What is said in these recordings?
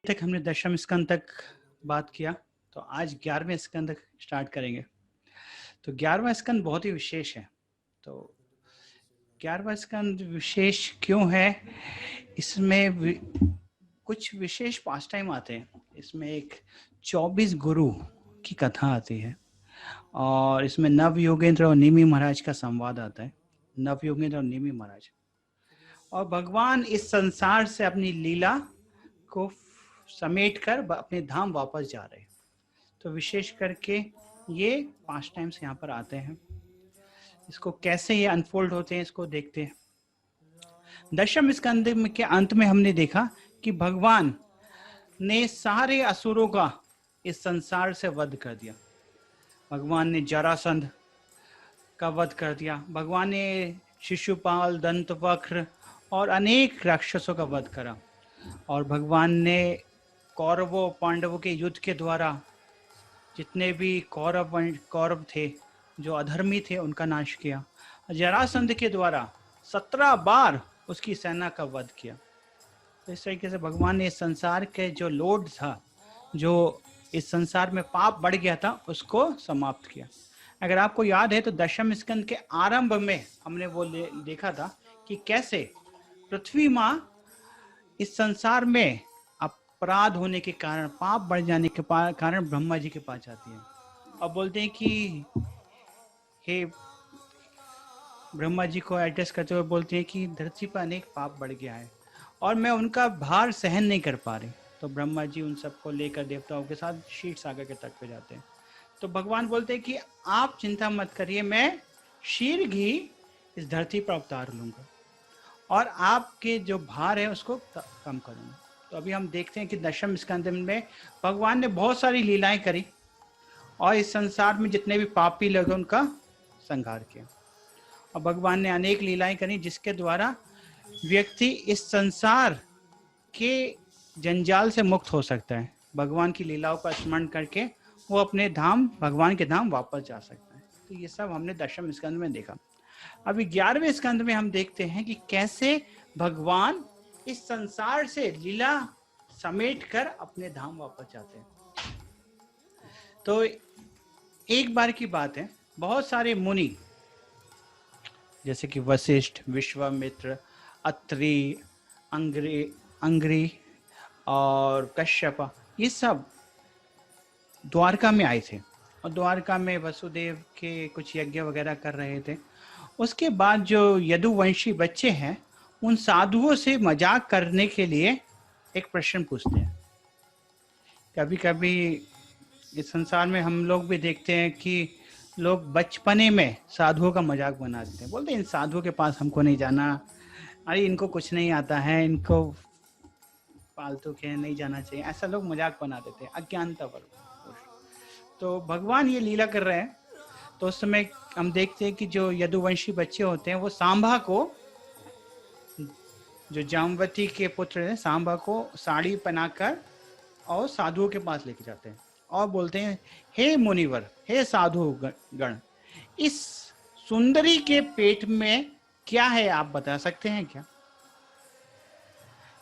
तक हमने दशम स्कंद तक बात किया, तो आज 11वें स्कंद तक स्टार्ट करेंगे। तो 11वां स्कंद बहुत ही विशेष है। तो 11वां स्कंद विशेष क्यों है? इसमें कुछ विशेष पास टाइम आते हैं। इसमें एक 24 गुरु की कथा आती है और इसमें नव योगेंद्र और निमि महाराज का संवाद आता है। नव योगेंद्र और निमि महाराज और भगवान इस संसार से अपनी लीला को समेट कर अपने धाम वापस जा रहे हैं। तो विशेष करके ये 5 टाइम्स यहाँ पर आते हैं। इसको कैसे ये अनफोल्ड होते हैं इसको देखते हैं। दशम स्कंद के अंत में हमने देखा कि भगवान ने सारे असुरों का इस संसार से वध कर दिया। भगवान ने जरासंध का वध कर दिया। भगवान ने शिशुपाल, दंतवक्र और अनेक राक्षसों का वध करा। और भगवान ने कौरवों पांडवों के युद्ध के द्वारा जितने भी कौरव थे जो अधर्मी थे उनका नाश किया। जरासंध के द्वारा 17 बार उसकी सेना का वध किया। तो इस तरीके से भगवान ने इस संसार के जो लोड था, जो इस संसार में पाप बढ़ गया था, उसको समाप्त किया। अगर आपको याद है तो दशम स्कंद के आरंभ में हमने वो देखा था कि कैसे पृथ्वी माँ इस संसार में अपराध होने के कारण, पाप बढ़ जाने के कारण ब्रह्मा जी के पास जाती है और बोलते हैं कि हे ब्रह्मा जी को एड्रेस करते हुए बोलते हैं कि धरती पर अनेक पाप बढ़ गया है और मैं उनका भार सहन नहीं कर पा रही। तो ब्रह्मा जी उन सबको लेकर देवताओं के साथ क्षीर सागर के तट पे जाते हैं। तो भगवान बोलते हैं कि आप चिंता मत करिए, मैं शीघ्र ही इस धरती पर अवतार लूंगा और आपके जो भार है उसको कम करूंगा। तो अभी हम देखते हैं कि दशम स्कंद में भगवान ने बहुत सारी लीलाएं करी और इस संसार में जितने भी पापी लोग हैं उनका संहार किया। और भगवान ने अनेक लीलाएं करी जिसके द्वारा व्यक्ति इस संसार के जंजाल से मुक्त हो सकता है। भगवान की लीलाओं का स्मरण करके वो अपने धाम, भगवान के धाम वापस जा सकता है। तो ये सब हमने दशम स्कंद में देखा। अभी 11वें स्कंद में हम देखते हैं कि कैसे भगवान इस संसार से लीला समेट कर अपने धाम वापस जाते हैं। तो एक बार की बात है, बहुत सारे मुनि जैसे कि वशिष्ठ, विश्वामित्र, अत्रि, अंग्री और कश्यप, ये सब द्वारका में आए थे और द्वारका में वसुदेव के कुछ यज्ञ वगैरह कर रहे थे। उसके बाद जो यदुवंशी बच्चे हैं उन साधुओं से मजाक करने के लिए एक प्रश्न पूछते हैं। कभी कभी इस संसार में हम लोग भी देखते हैं कि लोग बचपने में साधुओं का मजाक बना देते हैं। बोलते हैं इन साधुओं के पास हमको नहीं जाना, अरे इनको कुछ नहीं आता है, इनको फालतू के नहीं जाना चाहिए, ऐसा लोग मजाक बना देते हैं अज्ञानता पर। तो भगवान ये लीला कर रहे हैं। तो उस समय हम देखते हैं कि जो यदुवंशी बच्चे होते हैं वो सांबा को, जो जामवती के पुत्र हैं, सांबा को साड़ी पहनाकर और साधुओं के पास लेके जाते हैं और बोलते हैं, हे मुनिवर, हे साधु गण, इस सुंदरी के पेट में क्या है आप बता सकते हैं क्या?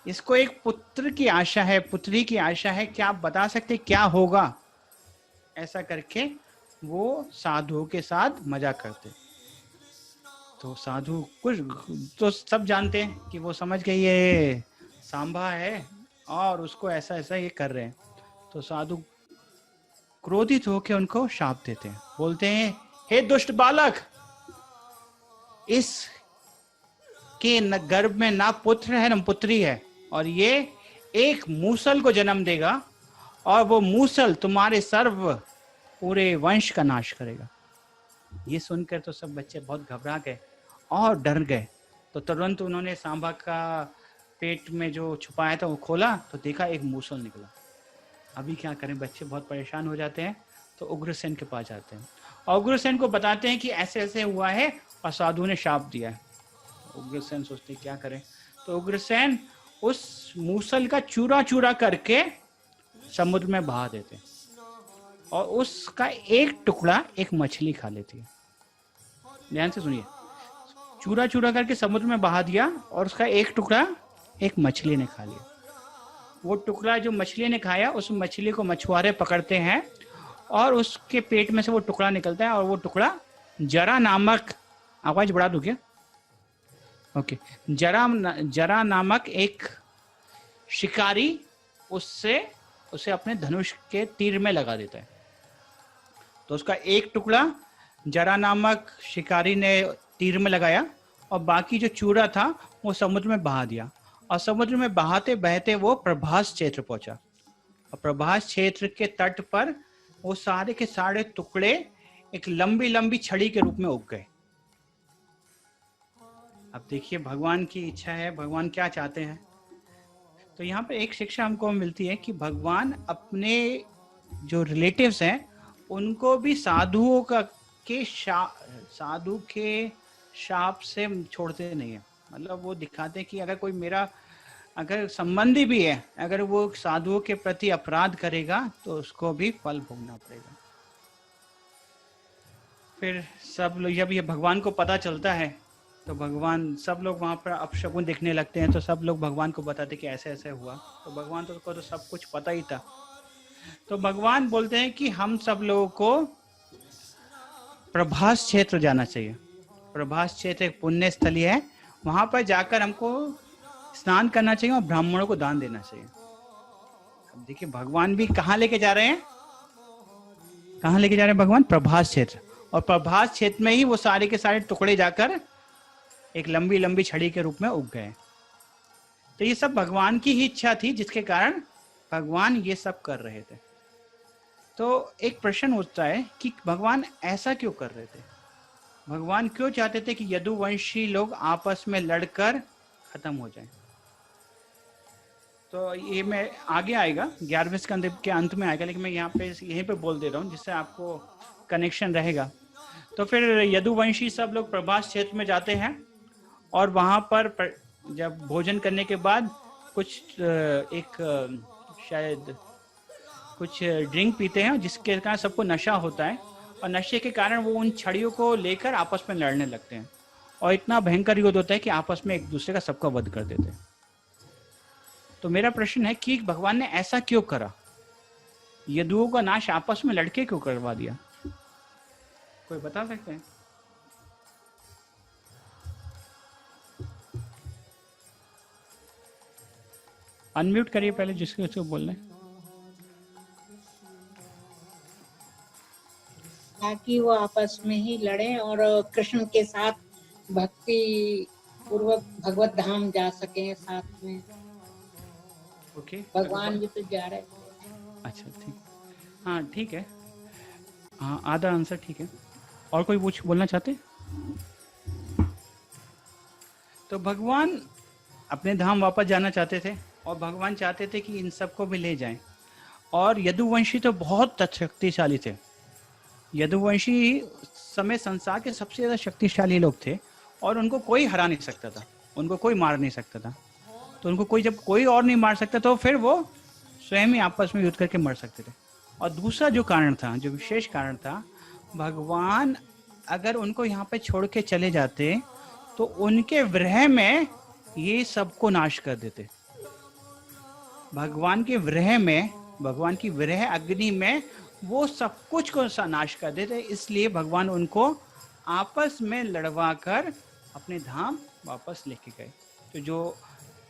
इसको एक पुत्र की आशा है, पुत्री की आशा है, क्या आप बता सकते क्या होगा? ऐसा करके वो साधुओं के साथ मजाक करते। तो साधु कुछ तो सब जानते हैं कि वो समझ गए ये सांबा है और उसको ऐसा ऐसा ये कर रहे हैं। तो साधु क्रोधित होकर उनको शाप देते हैं। बोलते हैं, हे दुष्ट बालक, इस के गर्भ में ना पुत्र है ना पुत्री है और ये एक मूसल को जन्म देगा और वो मूसल तुम्हारे सर्व पूरे वंश का नाश करेगा। ये सुनकर तो सब बच्चे बहुत घबरा गए और डर गए। तो तुरंत उन्होंने सांबा का पेट में जो छुपाया था वो खोला तो देखा एक मूसल निकला। अभी क्या करें, बच्चे बहुत परेशान हो जाते हैं। तो उग्रसेन के पास जाते हैं और उग्रसेन को बताते हैं कि ऐसे ऐसे हुआ है और साधु ने शाप दिया है। उग्रसेन सोचते क्या करें। तो उग्रसेन उस मूसल का चूरा चूरा करके समुद्र में बहा देते हैं और उसका एक टुकड़ा एक मछली खा लेती है। ध्यान से सुनिए, चूरा चूरा करके समुद्र में बहा दिया और उसका एक टुकड़ा एक मछली ने खा लिया। वो टुकड़ा जो मछली ने खाया, उस मछली को मछुआरे पकड़ते हैं और उसके पेट में से वो टुकड़ा निकलता है, और वो टुकड़ा जरा नामक, आवाज बढ़ा दूं क्या? ओके, जरा नामक एक शिकारी उससे उसे अपने धनुष के तीर में लगा देता है। तो उसका एक टुकड़ा जरा नामक शिकारी ने तीर में लगाया और बाकी जो चूड़ा था वो समुद्र में बहा दिया, और समुद्र में बहाते बहते वो प्रभास क्षेत्र पहुंचा, और प्रभास क्षेत्र के तट पर वो सारे के सारे टुकड़े एक लंबी लंबी छड़ी के रूप में उग गए। अब देखिए भगवान की इच्छा है, भगवान क्या चाहते हैं। तो यहाँ पर एक शिक्षा हमको मिलती है कि भगवान अपने जो रिलेटिव्स हैं उनको भी साधुओं का साधु के शाप से छोड़ते नहीं है। मतलब वो दिखाते हैं कि अगर कोई मेरा अगर संबंधी भी है, अगर वो साधुओं के प्रति अपराध करेगा तो उसको भी फल भोगना पड़ेगा। फिर सब लोग जब ये भगवान को पता चलता है तो भगवान, सब लोग वहाँ पर अपशकुन देखने लगते हैं, तो सब लोग भगवान को बताते कि ऐसे ऐसे हुआ। तो भगवान को तो सब कुछ पता ही था। तो भगवान बोलते हैं कि हम सब लोगों को प्रभास क्षेत्र जाना चाहिए। प्रभास क्षेत्र एक पुण्य स्थली है, वहां पर जाकर हमको स्नान करना चाहिए और ब्राह्मणों को दान देना चाहिए। अब देखिए भगवान भी कहाँ लेके जा रहे हैं, कहाँ लेके जा रहे हैं भगवान? प्रभास क्षेत्र। और प्रभास क्षेत्र में ही वो सारे के सारे टुकड़े जाकर एक लंबी लंबी छड़ी के रूप में उग गए। तो ये सब भगवान की ही इच्छा थी, जिसके कारण भगवान ये सब कर रहे थे। तो एक प्रश्न उठता है कि भगवान ऐसा क्यों कर रहे थे? भगवान क्यों चाहते थे कि यदुवंशी लोग आपस में लड़कर खत्म हो जाएं? तो ये मैं आगे आएगा, 11वें स्कंद के अंत में आएगा, लेकिन मैं यहाँ पे यहीं पे बोल दे रहा हूँ जिससे आपको कनेक्शन रहेगा। तो फिर यदुवंशी सब लोग प्रभास क्षेत्र में जाते हैं और वहाँ पर जब भोजन करने के बाद कुछ शायद कुछ ड्रिंक पीते हैं, जिसके कारण सबको नशा होता है, और नशे के कारण वो उन छड़ियों को लेकर आपस में लड़ने लगते हैं, और इतना भयंकर युद्ध होता है कि आपस में एक दूसरे का सबका वध कर देते हैं। तो मेरा प्रश्न है कि भगवान ने ऐसा क्यों करा? यदुओं का नाश आपस में लड़के क्यों करवा दिया? कोई बता सकते हैं? अनम्यूट करिए पहले जिसके उसको बोलना है। ताकि वो आपस में ही लड़े और कृष्ण के साथ भक्ति पूर्वक भगवत धाम जा सके साथ में। ओके, भगवान भी तो जा रहे थे। अच्छा ठीक, हाँ ठीक है, हाँ आधा आंसर ठीक है। और कोई कुछ बोलना चाहते? तो भगवान अपने धाम वापस जाना चाहते थे, और भगवान चाहते थे कि इन सबको भी ले जाएं। और यदुवंशी तो बहुत शक्तिशाली थे। यदुवंशी समय संसार के सबसे ज्यादा शक्तिशाली लोग थे, और उनको कोई हरा नहीं सकता था, उनको कोई मार नहीं सकता था। तो उनको कोई, जब कोई और नहीं मार सकता तो फिर वो स्वयं ही आपस में युद्ध करके मर सकते थे। और दूसरा जो कारण था, जो विशेष कारण था, भगवान अगर उनको यहाँ पे छोड़ के चले जाते तो उनके विरह में ये सबको नाश कर देते। भगवान के विरह में, भगवान की विरह अग्नि में वो सब कुछ को नाश कर देते। इसलिए भगवान उनको आपस में लड़वा कर अपने धाम वापस लेके गए। तो जो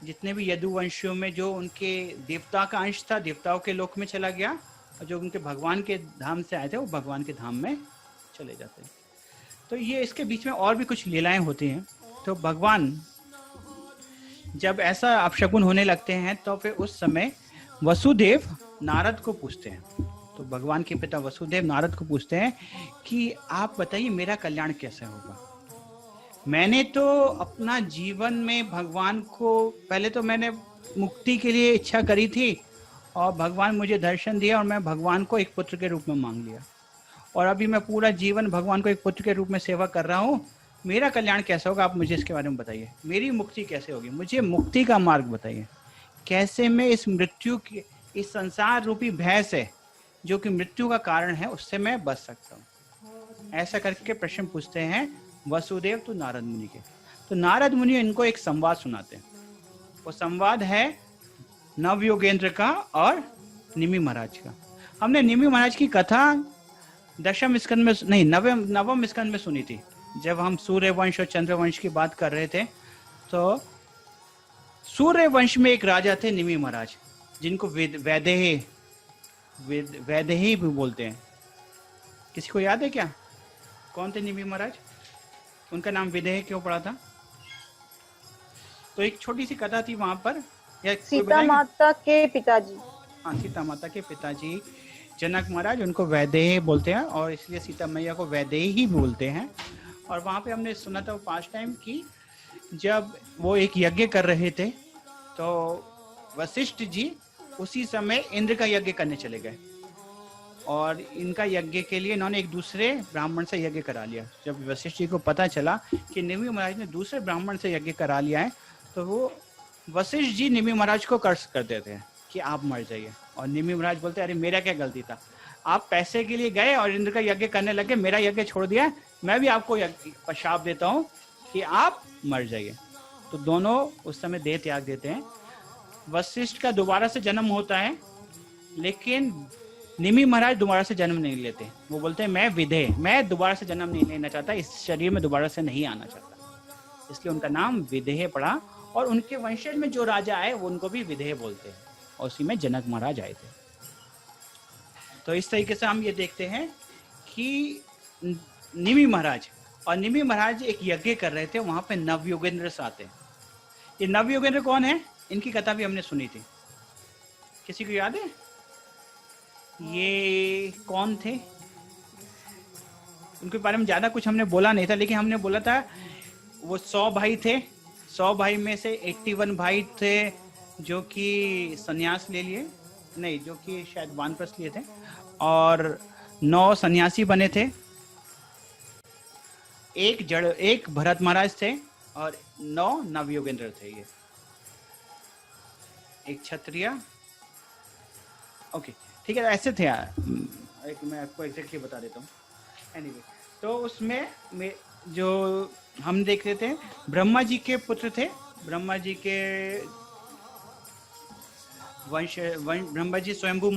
जितने भी यदुवंशियों में जो उनके देवता का अंश था, देवताओं के लोक में चला गया, और जो उनके भगवान के धाम से आए थे वो भगवान के धाम में चले जाते। तो ये इसके बीच में और भी कुछ लीलाएं होती हैं। तो भगवान जब ऐसा अपशकुन होने लगते हैं तो फिर उस समय वसुदेव नारद को पूछते हैं। तो भगवान के पिता वसुदेव नारद को पूछते हैं कि आप बताइए मेरा कल्याण कैसे होगा। मैंने तो अपना जीवन में भगवान को, पहले तो मैंने मुक्ति के लिए इच्छा करी थी, और भगवान मुझे दर्शन दिया, और मैं भगवान को एक पुत्र के रूप में मांग लिया, और अभी मैं पूरा जीवन भगवान को एक पुत्र के रूप में सेवा कर रहा हूँ। मेरा कल्याण कैसे होगा, आप मुझे इसके बारे में बताइए। मेरी मुक्ति कैसे होगी, मुझे मुक्ति का मार्ग बताइए। कैसे मैं इस मृत्यु की, इस संसार रूपी भय से, जो कि मृत्यु का कारण है, उससे मैं बच सकता हूँ। ऐसा करके प्रश्न पूछते हैं वसुदेव तो नारद मुनि के। तो नारद मुनि इनको एक संवाद सुनाते हैं। वो संवाद है नव योगेंद्र का और निमि महाराज का। हमने निमि महाराज की कथा दशम स्कंद में नहीं, नवम स्कंद में सुनी थी, जब हम सूर्य वंश और चंद्र वंश की बात कर रहे थे। तो सूर्य वंश में एक राजा थे निमि महाराज, जिनको वैदेही भी बोलते हैं। किसी को याद है क्या कौन थे निमि महाराज? उनका नाम विदेह क्यों पड़ा था? तो एक छोटी सी कथा थी वहां पर। या सीता माता के पिताजी। हाँ, सीता माता के पिताजी जनक महाराज, उनको वैदेही बोलते हैं और इसलिए सीता मैया को वैदेही ही बोलते हैं। और वहां पे हमने सुना था वो पास्ट टाइम की, जब वो एक यज्ञ कर रहे थे तो वशिष्ठ जी उसी समय इंद्र का यज्ञ करने चले गए और इनका यज्ञ के लिए इन्होंने एक दूसरे ब्राह्मण से यज्ञ करा लिया। जब वशिष्ठ जी को पता चला कि निमि महाराज ने दूसरे ब्राह्मण से यज्ञ करा लिया है, तो वो वशिष्ठ जी निमि महाराज को कर्ज कर देते हैं कि आप मर जाइए। और निमि महाराज बोलते हैं, अरे मेरा क्या गलती था, आप पैसे के लिए गए और इंद्र का यज्ञ करने लगे, मेरा यज्ञ छोड़ दिया, मैं भी आपको शाप देता हूँ कि आप मर जाइए। तो दोनों उस समय देह त्याग देते हैं। वशिष्ठ का दोबारा से जन्म होता है, लेकिन निमि महाराज दोबारा से जन्म नहीं लेते। वो बोलते हैं मैं विदेह, मैं दोबारा से जन्म नहीं लेना चाहता, इस शरीर में दोबारा से नहीं आना चाहता, इसलिए उनका नाम विदेह पड़ा। और उनके वंशज में जो राजा आए वो उनको भी विदेह बोलते हैं, और उसी में जनक महाराज आए थे। तो इस तरीके से हम ये देखते हैं कि निमि महाराज एक यज्ञ कर रहे थे, वहां पे नवयोगेंद्र से आते हैं। ये नवयोगेंद्र कौन है? इनकी कथा भी हमने सुनी थी, किसी को याद है ये कौन थे? उनके बारे में ज्यादा कुछ हमने बोला नहीं था, लेकिन हमने बोला था वो 100 भाई थे। 100 भाई में से 81 भाई थे जो कि सन्यास ले लिए, नहीं, जो कि शायद वानप्रस्थ लिए थे, और 9 सन्यासी बने थे। एक भरत महाराज थे और 9 नवयोगेंद्र थे। ये एक क्षत्रिय, ओके ठीक है, ऐसे थे यार, मैं आपको एग्जैक्टली बता देता हूँ। एनीवे, तो उसमें जो हम देख रहे थे, ब्रह्मा जी के पुत्र थे। ब्रह्मा जी के वंश ब्रह्मा जी स्वयंभू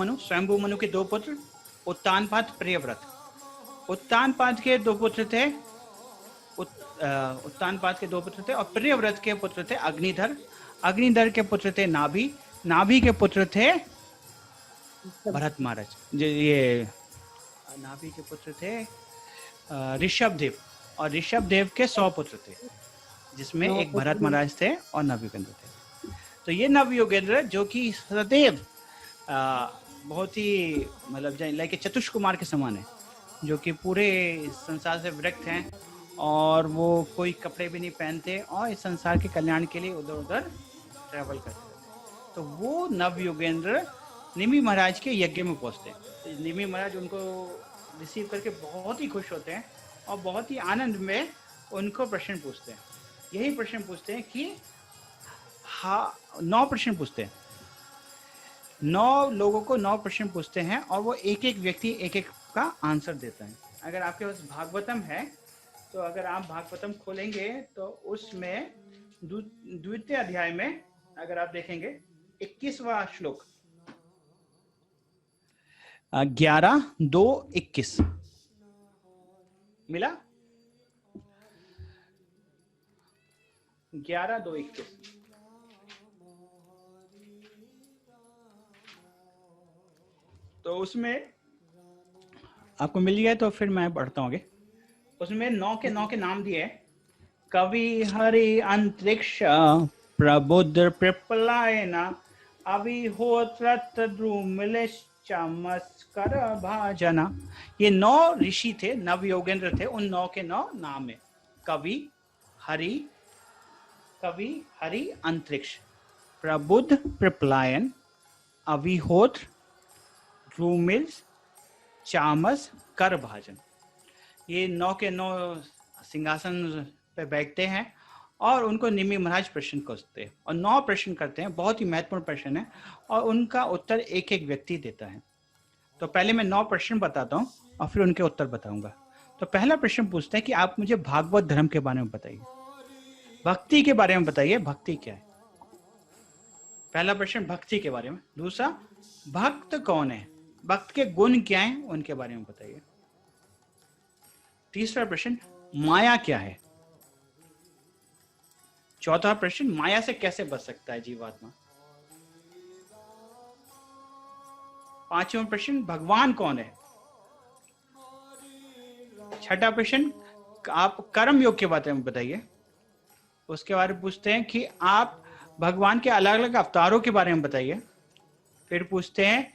मनु के 2 पुत्र, उत्तानपाद, प्रियव्रत। उत्तानपाद के 2 पुत्र थे, उत्तानपाद के 2 पुत्र थे, और प्रियव्रत के पुत्र थे अग्निधर के पुत्र थे नाभि के पुत्र थे भरत महाराज। ये नाभि के पुत्र थे ऋषभदेव, और ऋषभदेव के 100 पुत्र थे, जिसमें एक भरत महाराज थे और नवयोगेंद्र थे। तो ये नवयोगेंद्र जो कि सदैव बहुत ही मतलब लाइक चतुष कुमार के समान है, जो कि पूरे संसार से विरक्त हैं और वो कोई कपड़े भी नहीं पहनते और इस संसार के कल्याण के लिए उधर उधर ट्रैवल करते रहते। तो वो नवयोगेंद्र निमि महाराज के यज्ञ में पहुंचते हैं। तो निमि महाराज उनको रिसीव करके बहुत ही खुश होते हैं और बहुत ही आनंद में उनको प्रश्न पूछते हैं। यही प्रश्न पूछते हैं कि 9 प्रश्न पूछते हैं, 9 लोगों को 9 प्रश्न पूछते हैं, और वो एक व्यक्ति एक का आंसर देता है। अगर आपके पास भागवतम है तो अगर आप भागवतम खोलेंगे तो उसमें द्वितीय अध्याय में अगर आप देखेंगे 21वां श्लोक 11:2:21 मिला। 11:2:21 तो उसमें आपको मिल गया, तो फिर मैं पढ़ता हूँ। उसमें 9 के नाम दिए, कवि हरि अंतरिक्ष प्रबुद्ध पिप्पलायन अविहोत्र द्रुमिलिश्चमस्कर भाजना। ये 9 ऋषि थे, नवयोगेंद्र थे। उन 9 के 9 नाम है, कवि हरि अंतरिक्ष, प्रबुद्ध पिप्पलायन, अविहोत्र, द्रुमिल, चामस, कर भाजन। ये 9 के 9 सिंहासन पे बैठते हैं और उनको निमि महाराज प्रश्न करते हैं, और 9 प्रश्न करते हैं, बहुत ही महत्वपूर्ण प्रश्न है, और उनका उत्तर एक व्यक्ति देता है। तो पहले मैं 9 प्रश्न बताता हूँ और फिर उनके उत्तर बताऊंगा। तो पहला प्रश्न पूछते हैं कि आप मुझे भागवत धर्म के बारे में बताइए, भक्ति के बारे में बताइए, भक्ति क्या है। पहला प्रश्न भक्ति के बारे में, दूसरा भक्त कौन है, भक्त के गुण क्या हैं उनके बारे में बताइए। तीसरा प्रश्न माया क्या है। चौथा प्रश्न माया से कैसे बच सकता है जीवात्मा। पांचवा प्रश्न भगवान कौन है। छठा प्रश्न आप कर्म योग के बारे में बताइए। उसके बारे में पूछते हैं कि आप भगवान के अलग अलग अवतारों के बारे में बताइए। फिर पूछते हैं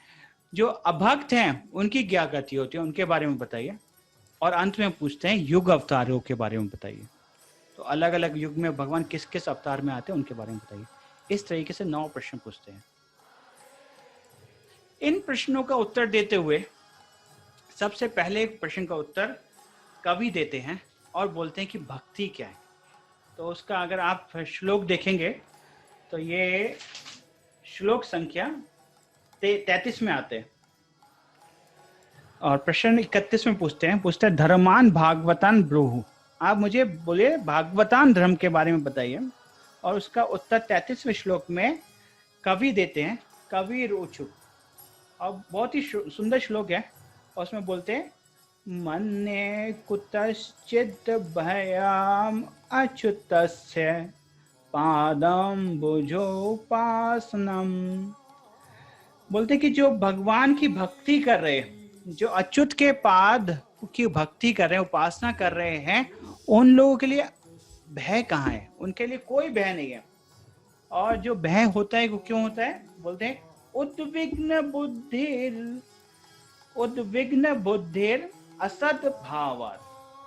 जो अभक्त हैं उनकी क्या गति होती है उनके बारे में बताइए। और अंत में पूछते हैं युग अवतारों के बारे में बताइए। तो अलग अलग युग में भगवान किस किस अवतार में आते हैं उनके बारे में बताइए। इस तरीके से 9 प्रश्न पूछते हैं। इन प्रश्नों का उत्तर देते हुए सबसे पहले प्रश्न का उत्तर कवि देते हैं और बोलते हैं कि भक्ति क्या है। तो उसका अगर आप श्लोक देखेंगे तो ये श्लोक संख्या 33 में आते हैं। और प्रश्न 31 में पूछते हैं धर्मान भागवतान ब्रूहु। आप मुझे बोलिए भागवतान धर्म के बारे में बताइए। और उसका उत्तर 33वें श्लोक में कवि देते हैं, कवि रोचु। और बहुत ही सुंदर श्लोक है। और उसमें बोलते हैं मन्ये कुतश्चित् भयाम अच्युतस्य पादम बुजोपासनम। बोलते हैं कि जो भगवान की भक्ति कर रहे हैं, जो अच्युत के पाद की भक्ति कर रहे हैं, उपासना कर रहे हैं, उन लोगों के लिए भय कहाँ है। उनके लिए कोई भय नहीं है। और जो भय होता है वो क्यों होता है। बोलते हैं उद्विग्न बुद्धिर असत भावात,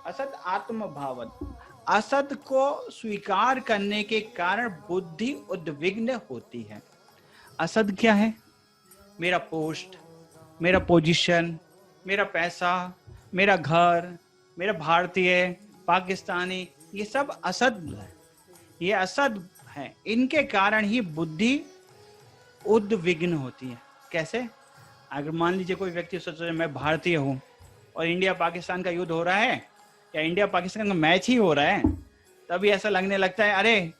असत आत्म भावत। असत को स्वीकार करने के कारण बुद्धि उद्विग्न होती है। असत क्या है। मेरा पोस्ट, मेरा पोजीशन, मेरा पैसा, मेरा घर, मेरा भारतीय, पाकिस्तानी, ये सब असद है। ये असद है। इनके कारण ही बुद्धि उद्विग्न होती है। कैसे। अगर मान लीजिए कोई व्यक्ति सोच रहे मैं भारतीय हूँ और इंडिया पाकिस्तान का युद्ध हो रहा है या इंडिया पाकिस्तान का मैच ही हो रहा है, तभी ऐसा लगने लगता है अरे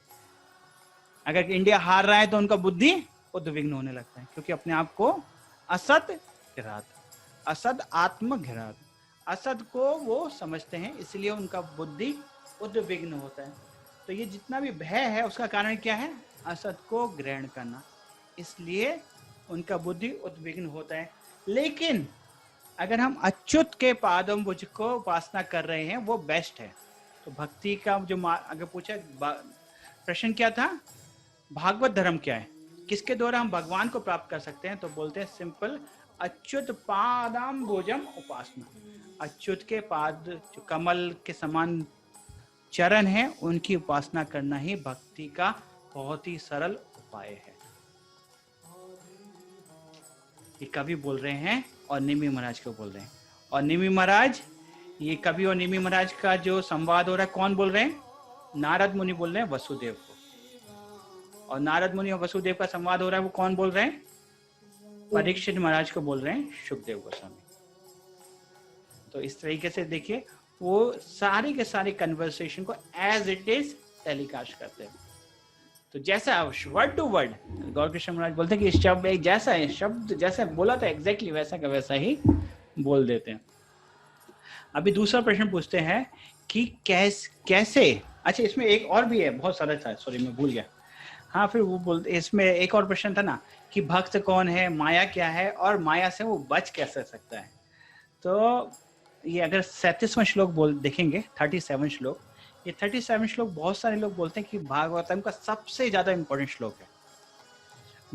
अगर इंडिया हार रहा है तो उनका बुद्धि उद्विग्न होने लगता है। क्योंकि अपने आप को असत घिरात, असद आत्म घिरात, असद को वो समझते हैं, इसलिए उनका बुद्धि उद्विग्न होता है। तो ये जितना भी भय है उसका कारण क्या है। असत को ग्रहण करना, इसलिए उनका बुद्धि उद्विग्न होता है। लेकिन अगर हम अच्युत के पादम बुझ को उपासना कर रहे हैं वो बेस्ट है। तो भक्ति का जो अगर पूछा प्रश्न क्या था, भागवत धर्म क्या है, किसके द्वारा हम भगवान को प्राप्त कर सकते हैं। तो बोलते हैं सिंपल अच्युत पादाम भोजम उपासना। अच्युत के पाद जो कमल के समान चरण है उनकी उपासना करना ही भक्ति का बहुत ही सरल उपाय है। ये कवि बोल रहे हैं और निमि महाराज को बोल रहे हैं। और निमि महाराज, ये कवि और निमि महाराज का जो संवाद हो रहा है कौन बोल रहे हैं। नारद मुनि बोल रहे हैं वसुदेव को। और नारद मुनि और वसुदेव का संवाद हो रहा है वो कौन बोल रहे हैं। परीक्षित महाराज को बोल रहे हैं सुखदेव गोस्वामी। तो इस तरीके से देखिए वो सारी के सारी कन्वर्सेशन को एज इट इज टेलीकास्ट करते हैं। तो जैसा वर्ड टू वर्ड गौर कृष्ण महाराज बोलते हैं कि शब्द एक जैसा है, शब्द जैसा बोला था एग्जैक्टली वैसा का वैसा ही बोल देते हैं। अभी दूसरा प्रश्न पूछते हैं कि कैसे। अच्छा इसमें एक और भी है, बहुत सारा था, सॉरी मैं भूल गया। हाँ फिर वो बोलते, इसमें एक और प्रश्न था ना कि भक्त कौन है, माया क्या है और माया से वो बच कैसे सकता है। तो ये अगर 37वां श्लोक देखेंगे 37 श्लोक, ये 37 श्लोक बहुत सारे लोग बोलते हैं कि भागवतम का सबसे ज्यादा इंपॉर्टेंट श्लोक है।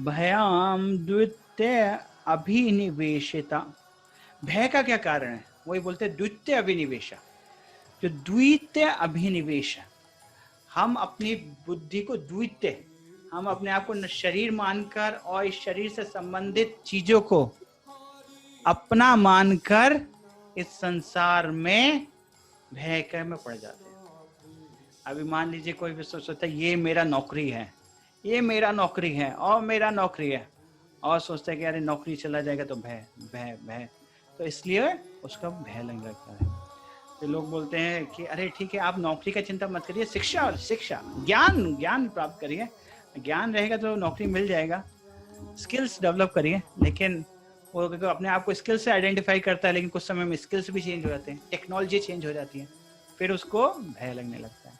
भयाम द्वितीय अभिनिवेशिता। भय का क्या कारण है, वही बोलते हैं द्वितीय अभिनिवेश। जो द्वितीय अभिनिवेश, हम अपनी बुद्धि को द्वितीय, हम अपने आप को शरीर मानकर और इस शरीर से संबंधित चीजों को अपना मानकर इस संसार में भय में पड़ जाते हैं। अभी मान लीजिए कोई भी सोचता है ये मेरा नौकरी है, ये मेरा नौकरी है और मेरा नौकरी है, और सोचता है कि अरे नौकरी चला जाएगा तो भय भय भय, तो इसलिए उसका भय लगने लगता है। तो लोग बोलते हैं कि अरे ठीक है आप नौकरी का चिंता मत करिए, शिक्षा ज्ञान प्राप्त करिए। ज्ञान रहेगा तो नौकरी मिल जाएगा, स्किल्स डेवलप करिए, लेकिन वो अपने आप को स्किल से आइडेंटिफाई करता है, लेकिन कुछ समय में स्किल्स भी चेंज हो जाते हैं, टेक्नोलॉजी चेंज हो जाती है, फिर उसको भय लगने लगता है।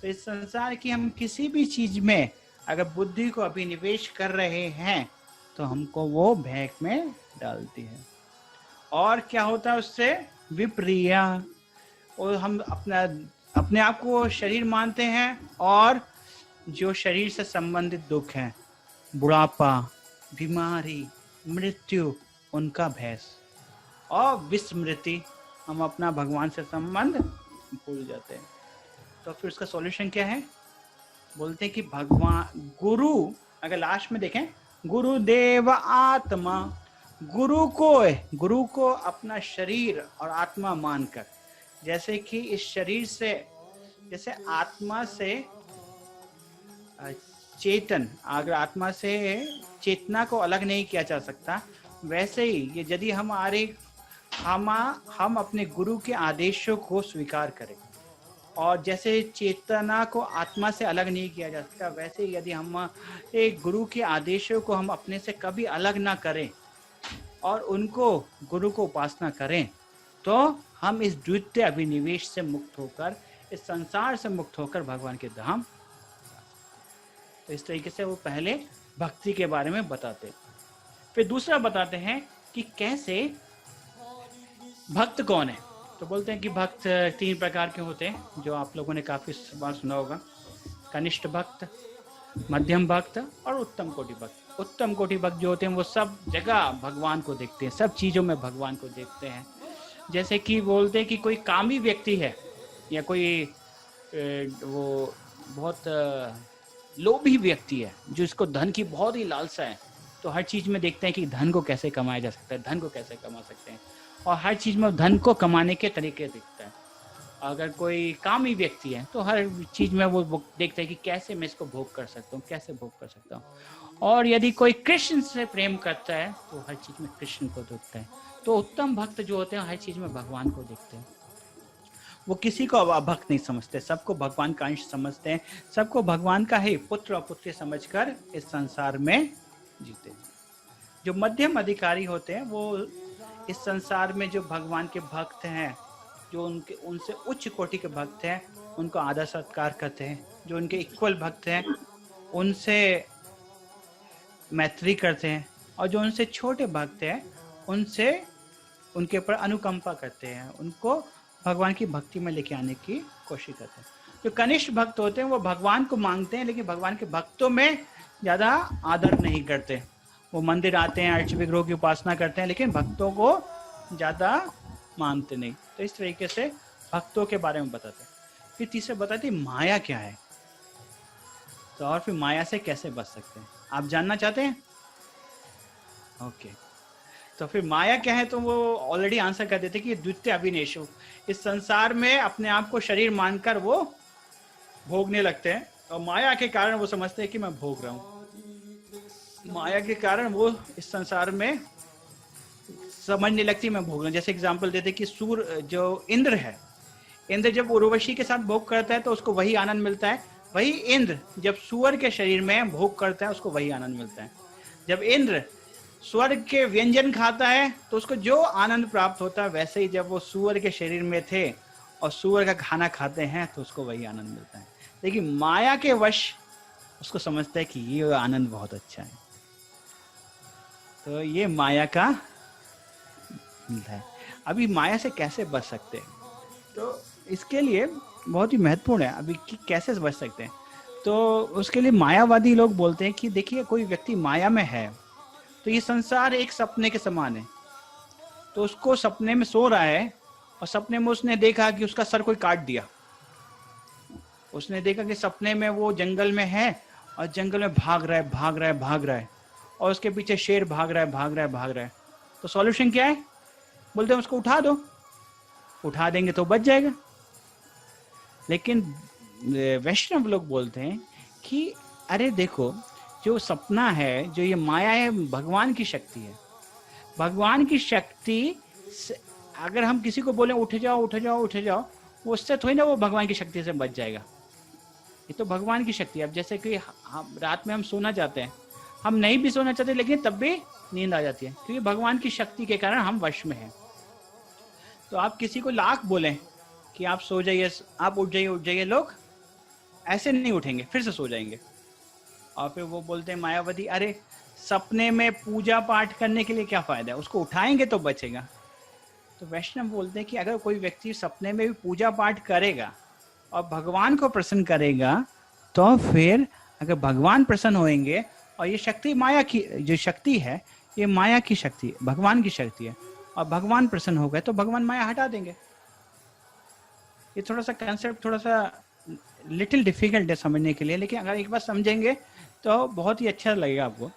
तो इस संसार की हम किसी भी चीज में अगर बुद्धि को अभिनिवेश कर रहे हैं तो हमको वो भय में डालती है। और क्या होता है उससे? विप्रिया। और हम अपने आप को शरीर मानते हैं, और जो शरीर से संबंधित दुख है, बुढ़ापा, बीमारी, मृत्यु, उनका भय, और विस्मृति, हम अपना भगवान से संबंध भूल जाते हैं। तो फिर उसका सॉल्यूशन क्या है? बोलते हैं कि भगवान गुरु, अगर लास्ट में देखें, गुरुदेव आत्मा, गुरु को अपना शरीर और आत्मा मानकर, जैसे कि इस शरीर से, जैसे आत्मा से चेतन, अगर आत्मा से चेतना को अलग नहीं किया जा सकता, वैसे ही ये यदि हम अपने गुरु के आदेशों को स्वीकार करें, और जैसे चेतना को आत्मा से अलग नहीं किया जा सकता, वैसे ही यदि हम एक गुरु के आदेशों को हम अपने से कभी अलग ना करें और उनको, गुरु को उपासना करें, तो हम इस द्वितीय अभिनिवेश से मुक्त होकर, इस संसार से मुक्त होकर भगवान के धाम। तो इस तरीके से वो पहले भक्ति के बारे में बताते, फिर दूसरा बताते हैं कि कैसे भक्त कौन है। तो बोलते हैं कि भक्त 3 प्रकार के होते हैं, जो आप लोगों ने काफी बार सुना होगा। कनिष्ठ भक्त, मध्यम भक्त और उत्तम कोटि भक्त। उत्तम कोटि भक्त जो होते हैं वो सब जगह भगवान को देखते हैं, सब चीजों में भगवान को देखते हैं। जैसे कि बोलते हैं कि कोई कामी व्यक्ति है, या कोई वो बहुत लोभी व्यक्ति है, जो इसको धन की बहुत ही लालसा है, तो हर चीज में देखते हैं कि धन को कैसे कमाया जा सकता है, धन को कैसे कमा सकते हैं, और हर चीज में धन को कमाने के तरीके दिखता है। अगर कोई कामी व्यक्ति है तो हर चीज में वो देखता है कि कैसे मैं इसको भोग कर सकता हूँ, कैसे भोग कर सकता हूँ। और यदि कोई कृष्ण से प्रेम करता है तो हर चीज में कृष्ण को देखता है। तो उत्तम भक्त जो होते हैं हर चीज में भगवान को देखते हैं, वो किसी को अभक्त नहीं समझते, सबको भगवान का अंश समझते हैं, सबको भगवान का ही पुत्र और पुत्री समझकर इस संसार में जीते हैं। जो मध्यम अधिकारी होते हैं वो इस संसार में जो भगवान के भक्त हैं, जो उनसे उच्च कोटि के भक्त हैं, उनको आदर सत्कार करते हैं। जो उनके इक्वल भक्त हैं उनसे मैत्री करते हैं, और जो उनसे छोटे भक्त हैं उनसे उनके ऊपर अनुकंपा करते हैं, उनको भगवान की भक्ति में लेके आने की कोशिश करते हैं। जो कनिष्ठ भक्त होते हैं वो भगवान को मांगते हैं, लेकिन भगवान के भक्तों में ज़्यादा आदर नहीं करते। वो मंदिर आते हैं, अर्च विग्रह की उपासना करते हैं, लेकिन भक्तों को ज़्यादा मानते नहीं। तो इस तरीके से भक्तों के बारे में बताते हैं। फिर तीसरे बताते हैं माया क्या है, तो और फिर माया से कैसे बच सकते हैं, आप जानना चाहते हैं? ओके, तो फिर माया क्या है, तो वो ऑलरेडी आंसर कर देते कि द्वितीय अभिनिवेश, इस संसार में अपने आप को शरीर मानकर वो भोगने लगते हैं, और माया के कारण वो समझते हैं कि मैं भोग रहा हूँ। माया के कारण वो इस संसार में समझने लगती मैं भोग रहा हूँ। जैसे एग्जाम्पल देते कि जो इंद्र है, इंद्र जब उर्वशी के साथ भोग करता है तो उसको वही आनंद मिलता है, वही इंद्र जब सुअर के शरीर में भोग करता है उसको वही आनंद मिलता है। जब इंद्र स्वर्ग के व्यंजन खाता है तो उसको जो आनंद प्राप्त होता है, वैसे ही जब वो सुअर के शरीर में थे और सुअर का खाना खाते हैं तो उसको वही आनंद मिलता है। लेकिन माया के वश उसको समझता है कि ये आनंद बहुत अच्छा है। तो ये माया का है। अभी माया से कैसे बच सकते हैं, तो इसके लिए बहुत ही महत्वपूर्ण है अभी कि कैसे बच सकते हैं। तो उसके लिए मायावादी लोग बोलते हैं कि देखिए कोई व्यक्ति माया में है तो ये संसार एक सपने के समान है। तो उसको सपने में सो रहा है और सपने में उसने देखा कि उसका सर कोई काट दिया। उसने देखा कि सपने में वो जंगल में है और जंगल में भाग रहा है और उसके पीछे शेर भाग रहा है। तो सॉल्यूशन क्या है? बोलते हैं उसको उठा दो, उठा देंगे तो बच जाएगा। लेकिन वैष्णव लोग बोलते हैं कि अरे देखो, जो सपना है, जो ये माया है, भगवान की शक्ति है। भगवान की शक्ति अगर हम किसी को बोले उठ जाओ, वो उससे थोड़ी ना वो भगवान की शक्ति से बच जाएगा। ये तो भगवान की शक्ति है। अब जैसे कि हम रात में हम सोना चाहते हैं, हम नहीं भी सोना चाहते लेकिन तब भी नींद आ जाती है, क्योंकि भगवान की शक्ति के कारण हम वश में हैं। तो आप किसी को लाख बोलें कि आप सो जाइए, आप उठ जाइए, लोग ऐसे नहीं उठेंगे, फिर से सो जाएंगे। और फिर वो बोलते हैं मायावती, अरे सपने में पूजा पाठ करने के लिए क्या फायदा है, उसको उठाएंगे तो बचेगा। तो वैष्णव बोलते हैं कि अगर कोई व्यक्ति सपने में भी पूजा पाठ करेगा और भगवान को प्रसन्न करेगा, तो फिर अगर भगवान प्रसन्न होंगे, और ये शक्ति माया की जो शक्ति है, ये माया की शक्ति है, भगवान की शक्ति है, और भगवान प्रसन्न हो गए तो भगवान माया हटा देंगे। ये थोड़ा सा कंसेप्ट थोड़ा सा लिटिल डिफिकल्ट है समझने के लिए, लेकिन अगर एक बार समझेंगे तो बहुत ही अच्छा लगेगा आपको।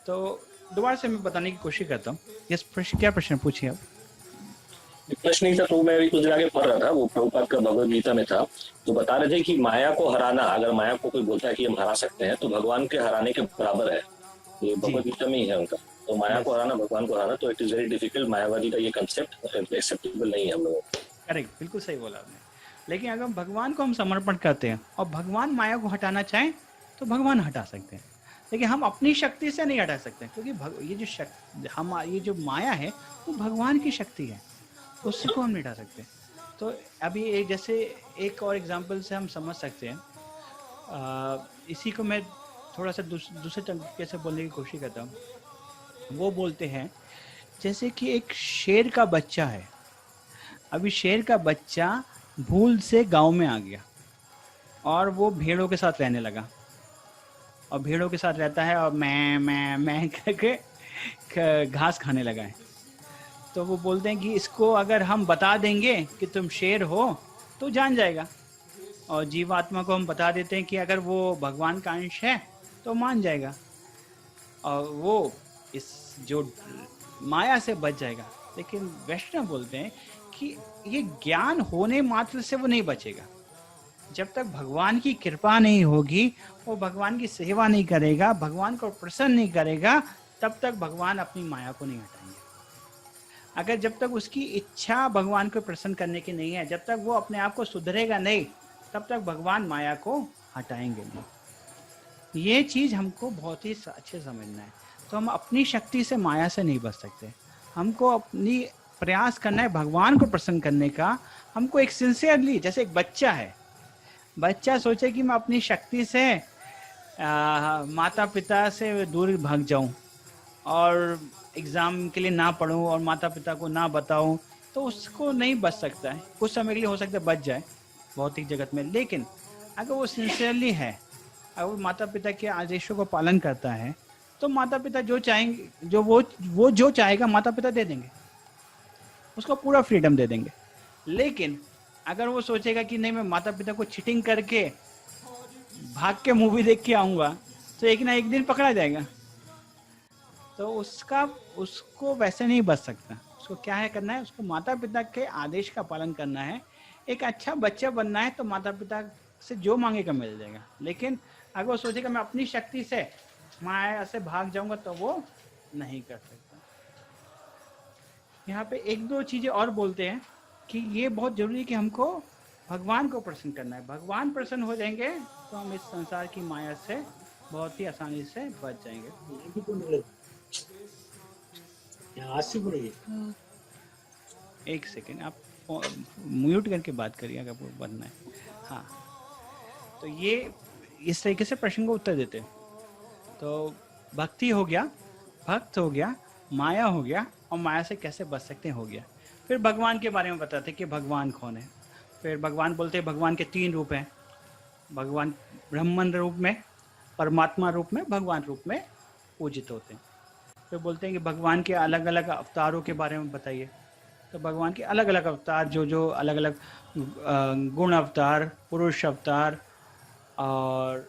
तो दोबारा से मैं बताने की कोशिश करता हूँ। यस, क्या प्रश्न पूछिए आप। प्रश्न नहीं था, तो मैं अभी कुछ दिन आगे पढ़ रहा था, वो प्रभुपाद का भगवद गीता में था, तो बता रहे थे कि माया को हराना, अगर माया को कोई बोलता है कि हम हरा सकते हैं, तो भगवान के हराने के बराबर है। ये भगवद गीता में ही है उनका। तो माया को हराना, भगवान को हराना, तो इट इज वेरी डिफिकल्ट। मायावादी का ये कंसेप्ट एक्सेप्टेबल नहीं है हम लोगों को। करेक्ट, बिल्कुल सही बोला आपने। लेकिन अगर भगवान को हम समर्पण करते हैं और भगवान माया को हटाना चाहें तो भगवान हटा सकते हैं, लेकिन हम अपनी शक्ति से नहीं हटा सकते, क्योंकि ये जो शक्ति ये जो माया है वो भगवान की शक्ति है, उसको हम नहीं हटा सकते। तो अभी एक जैसे एक और एग्जांपल से हम समझ सकते हैं, इसी को मैं थोड़ा सा दूसरे तरीके से बोलने की कोशिश करता हूँ। वो बोलते हैं जैसे कि एक शेर का बच्चा है। अभी शेर का बच्चा भूल से गांव में आ गया और वो भेड़ों के साथ रहने लगा, और भेड़ों के साथ रहता है और मैं करके घास खाने लगा है। तो वो बोलते हैं कि इसको अगर हम बता देंगे कि तुम शेर हो तो जान जाएगा, और जीवात्मा को हम बता देते हैं कि अगर वो भगवान का अंश है तो मान जाएगा, और वो इस जो माया से बच जाएगा। लेकिन वैष्णव बोलते हैं कि ये ज्ञान होने मात्र से वो नहीं बचेगा। जब तक भगवान की कृपा नहीं होगी, वो भगवान की सेवा नहीं करेगा, भगवान को प्रसन्न नहीं करेगा, तब तक भगवान अपनी माया को नहीं हटाएंगे। अगर जब तक उसकी इच्छा भगवान को प्रसन्न करने की नहीं है, जब तक वो अपने आप को सुधरेगा नहीं, तब तक भगवान माया को हटाएंगे नहीं। ये चीज हमको बहुत ही अच्छे समझना है। तो हम अपनी शक्ति से माया से नहीं बच सकते, हमको अपनी प्रयास करना है भगवान को प्रसन्न करने का। हमको एक सिंसियरली, जैसे एक बच्चा है, बच्चा सोचे कि मैं अपनी शक्ति से माता पिता से दूर भाग जाऊं और एग्ज़ाम के लिए ना पढूं और माता पिता को ना बताऊं, तो उसको नहीं बच सकता है। कुछ समय के लिए हो सकता है बच जाए भौतिक जगत में, लेकिन अगर वो सिंसियरली है, अगर वो माता पिता के आदेशों को पालन करता है, तो माता पिता जो चाहेंगे, जो वो जो चाहेगा माता पिता दे देंगे, उसको पूरा फ्रीडम दे देंगे। लेकिन अगर वो सोचेगा कि नहीं, मैं माता पिता को चीटिंग करके भाग के मूवी देख के आऊँगा, तो एक ना एक दिन पकड़ा जाएगा। तो उसको वैसे नहीं बच सकता। उसको क्या है करना है, उसको माता पिता के आदेश का पालन करना है। एक अच्छा बच्चा बनना है तो माता पिता से जो मांगेगा मिल जाएगा। लेकिन अगर वो सोचेगा मैं अपनी शक्ति से माया से भाग जाऊंगा, तो वो नहीं कर सकता। यहाँ पे एक दो चीजें और बोलते हैं कि ये बहुत जरूरी है कि हमको भगवान को प्रसन्न करना है। भगवान प्रसन्न हो जाएंगे तो हम इस संसार की माया से बहुत ही आसानी से बच जाएंगे। एक सेकेंड, आप म्यूट करके बात करिए अगर आपको बनना है। हाँ, तो ये इस तरीके से प्रश्न को उत्तर देते हैं। तो भक्ति हो गया, भक्त हो गया, माया हो गया, और माया से कैसे बच सकते हैं हो गया। फिर भगवान के बारे में बताते कि भगवान कौन है। फिर भगवान बोलते हैं भगवान के 3 रूप हैं। भगवान ब्रह्मन रूप में, परमात्मा रूप में, भगवान रूप में पूजित होते हैं। फिर बोलते हैं कि भगवान के अलग अलग अवतारों के बारे में बताइए। तो भगवान के अलग अलग अवतार, जो अलग अलग गुण अवतार, पुरुष अवतार और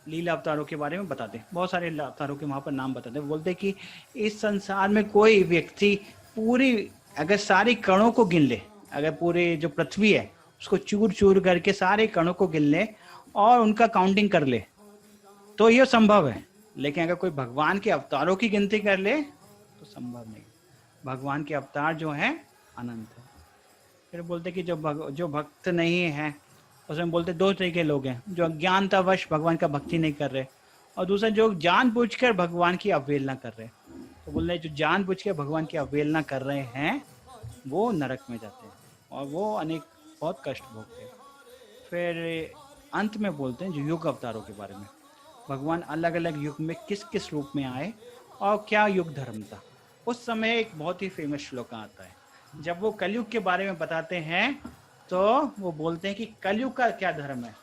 लीला अवतारों के बारे में बताते हैं। बहुत सारे अवतारों के वहाँ पर नाम बताते हैं। बोलते हैं कि इस संसार में कोई व्यक्ति पूरी, अगर सारे कणों को गिन ले, अगर पूरे जो पृथ्वी है उसको चूर चूर करके सारे कणों को गिन ले और उनका काउंटिंग कर ले, तो ये संभव है। लेकिन अगर कोई भगवान के अवतारों की गिनती कर ले तो संभव नहीं। भगवान के अवतार जो हैं अनंत है। फिर बोलते कि जो भक्त नहीं है उसमें बोलते दो तरह के लोग हैं, जो अज्ञानतावश भगवान का भक्ति नहीं कर रहे, और दूसरा जो जानबूझकर भगवान की अवहेलना कर रहे हैं। तो बोल रहे जो जानबूझकर भगवान की अवहेलना कर रहे हैं वो नरक में जाते हैं और वो अनेक बहुत कष्ट भोगते हैं। फिर अंत में बोलते हैं जो युग अवतारों के बारे में, भगवान अलग अलग युग में किस किस रूप में आए और क्या युग धर्म था। उस समय एक बहुत ही फेमस श्लोक आता है, जब वो कलयुग के बारे में बताते हैं तो वो बोलते हैं कि कलयुग का क्या धर्म है,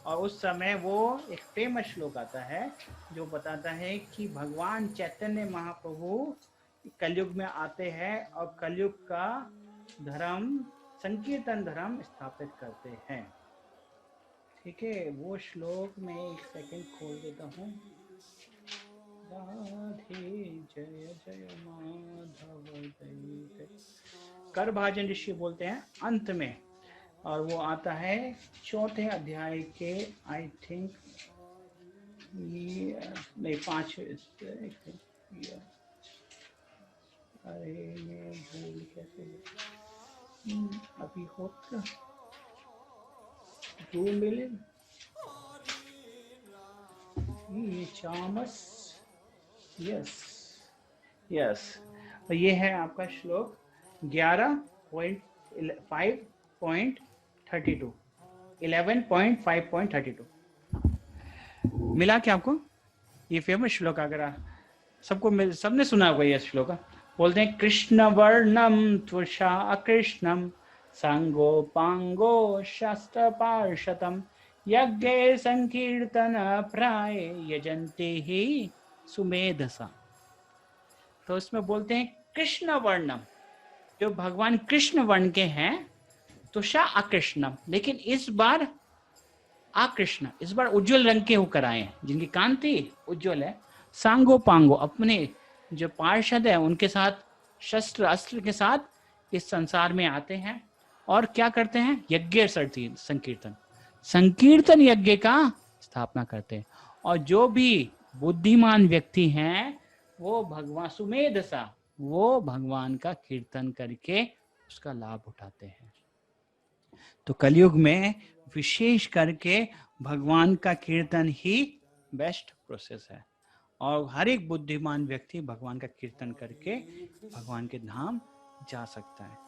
और उस समय वो एक फेमस श्लोक आता है जो बताता है कि भगवान चैतन्य महाप्रभु कलयुग में आते हैं और कलयुग का धर्म संकीर्तन धर्म स्थापित करते हैं। ठीक है, वो श्लोक में एक सेकंड खोल देता हूँ। राधे जय जय माधव जय, करभाजन ऋषि बोलते हैं अंत में, और वो आता है 4थे अध्याय के आई थिंक नहीं 5, अरे मैं भूल कैसे अभी होता 2 मिलियन चामस, यस यस, तो ये है आपका श्लोक 11.5.32 11.5.32 मिला क्या आपको? ये फेमस श्लोक अगर सबको सबने सुना होगा ये श्लोक। बोलते हैं कृष्ण वर्णम त्वषा अकृष्णम सांगो पांगो शास्त्र पार्षतम यज्ञे संकीर्तन प्राय यजन्ते ही सुमेधसा। तो उसमें बोलते हैं कृष्ण वर्णम, जो भगवान कृष्ण वर्ण के हैं, तुषा अकृष्णम, लेकिन इस बार अकृष्ण, इस बार उज्जवल रंग के होकर आए हैं, जिनकी कांति उज्जवल है। सांगो पांगो, अपने जो पार्षद है उनके साथ शस्त्र अस्त्र के साथ इस संसार में आते हैं और क्या करते हैं? यज्ञ संकीर्तन, संकीर्तन यज्ञ का स्थापना करते हैं। और जो भी बुद्धिमान व्यक्ति हैं वो भगवान सुमेधसा, वो भगवान का कीर्तन करके उसका लाभ उठाते हैं। तो कलयुग में विशेष करके भगवान का कीर्तन ही बेस्ट प्रोसेस है, और हर एक बुद्धिमान व्यक्ति भगवान का कीर्तन करके भगवान के धाम जा सकता है।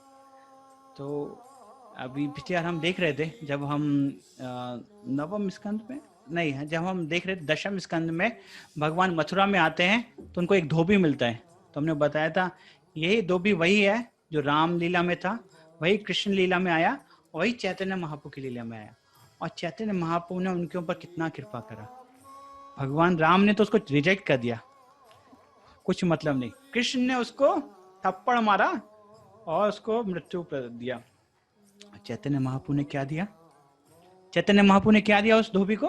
तो अभी पिछले बार हम देख रहे थे, जब हम नवम स्कंद में नहीं है, जब हम देख रहे थे दशम स्कंद में भगवान मथुरा में आते हैं तो उनको एक धोबी मिलता है। तो हमने बताया था यही धोबी वही है जो राम लीला में था, वही कृष्ण लीला में आया, वही चैतन्य महाप्रभु की लीला में आया। और चैतन्य महाप्रभु ने उनके ऊपर कितना कृपा करा। भगवान राम ने तो उसको रिजेक्ट कर दिया, कुछ मतलब नहीं। कृष्ण ने उसको थप्पड़ मारा और उसको मृत्यु कर दिया। चैतन्य महाप्रभु ने क्या दिया? चैतन्य महाप्रभु ने क्या दिया उस धोबी को?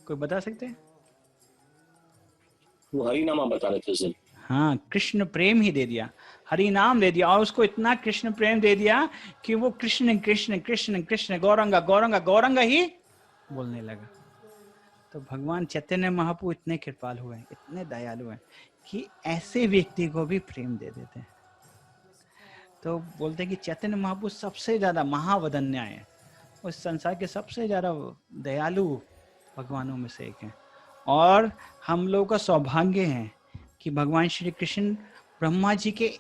कोई बता सकते हैं? वो हरि नामा बता रहे थे सर। हाँ, कृष्ण प्रेम ही दे दिया, हरि नाम दे दिया, और उसको इतना कृष्ण प्रेम दे दिया कि वो कृष्ण कृष्ण कृष्ण कृष्ण गौरंगा गौरंगा गौरंगा ही बोलने लगा। तो भगवान चैतन्य महाप्रभु इतने कृपालु हैं, इतने दयालु हैं कि ऐसे व्यक्ति को भी प्रेम दे देते हैं। तो बोलते हैं कि चैतन्य महाप्रभु सबसे ज्यादा महावदन्य है, उस संसार के सबसे ज्यादा दयालु भगवानों में से एक है। और हम लोगों का सौभाग्य है कि भगवान श्री कृष्ण ब्रह्मा जी के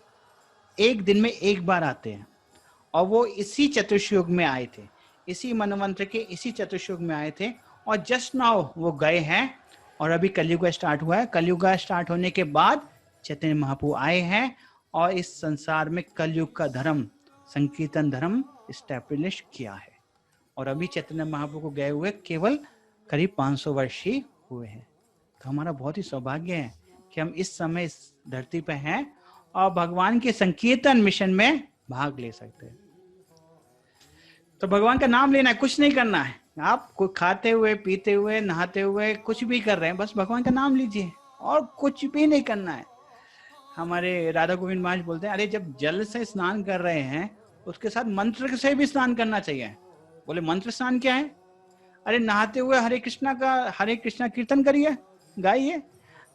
एक दिन में एक बार आते हैं, और वो इसी चतुर्युग में आए थे, इसी मनवंतर के इसी चतुर्युग में आए थे, और जस्ट नाउ वो गए हैं और अभी कलयुग स्टार्ट हुआ है। कलयुग स्टार्ट होने के बाद चैतन्य महाप्रभु आए हैं और इस संसार में कलयुग का धर्म संकीर्तन धर्म स्टैब्लिश किया है। और अभी चैतन्य महाप्रभु को गए हुए केवल करीब 500 वर्ष ही हुए हैं। तो हमारा बहुत ही सौभाग्य है कि हम इस समय इस धरती पे हैं और भगवान के संकीर्तन मिशन में भाग ले सकते हैं। तो भगवान का नाम लेना है, कुछ नहीं करना है। आप कोई खाते हुए पीते हुए नहाते हुए कुछ भी कर रहे हैं, बस भगवान का नाम लीजिए और कुछ भी नहीं करना है। हमारे राधा गोविंद महाराज बोलते हैं, अरे जब जल से स्नान कर रहे हैं उसके साथ मंत्र से भी स्नान करना चाहिए। बोले मंत्र स्नान क्या है? अरे नहाते हुए हरे कृष्णा कीर्तन करिए, गाइए।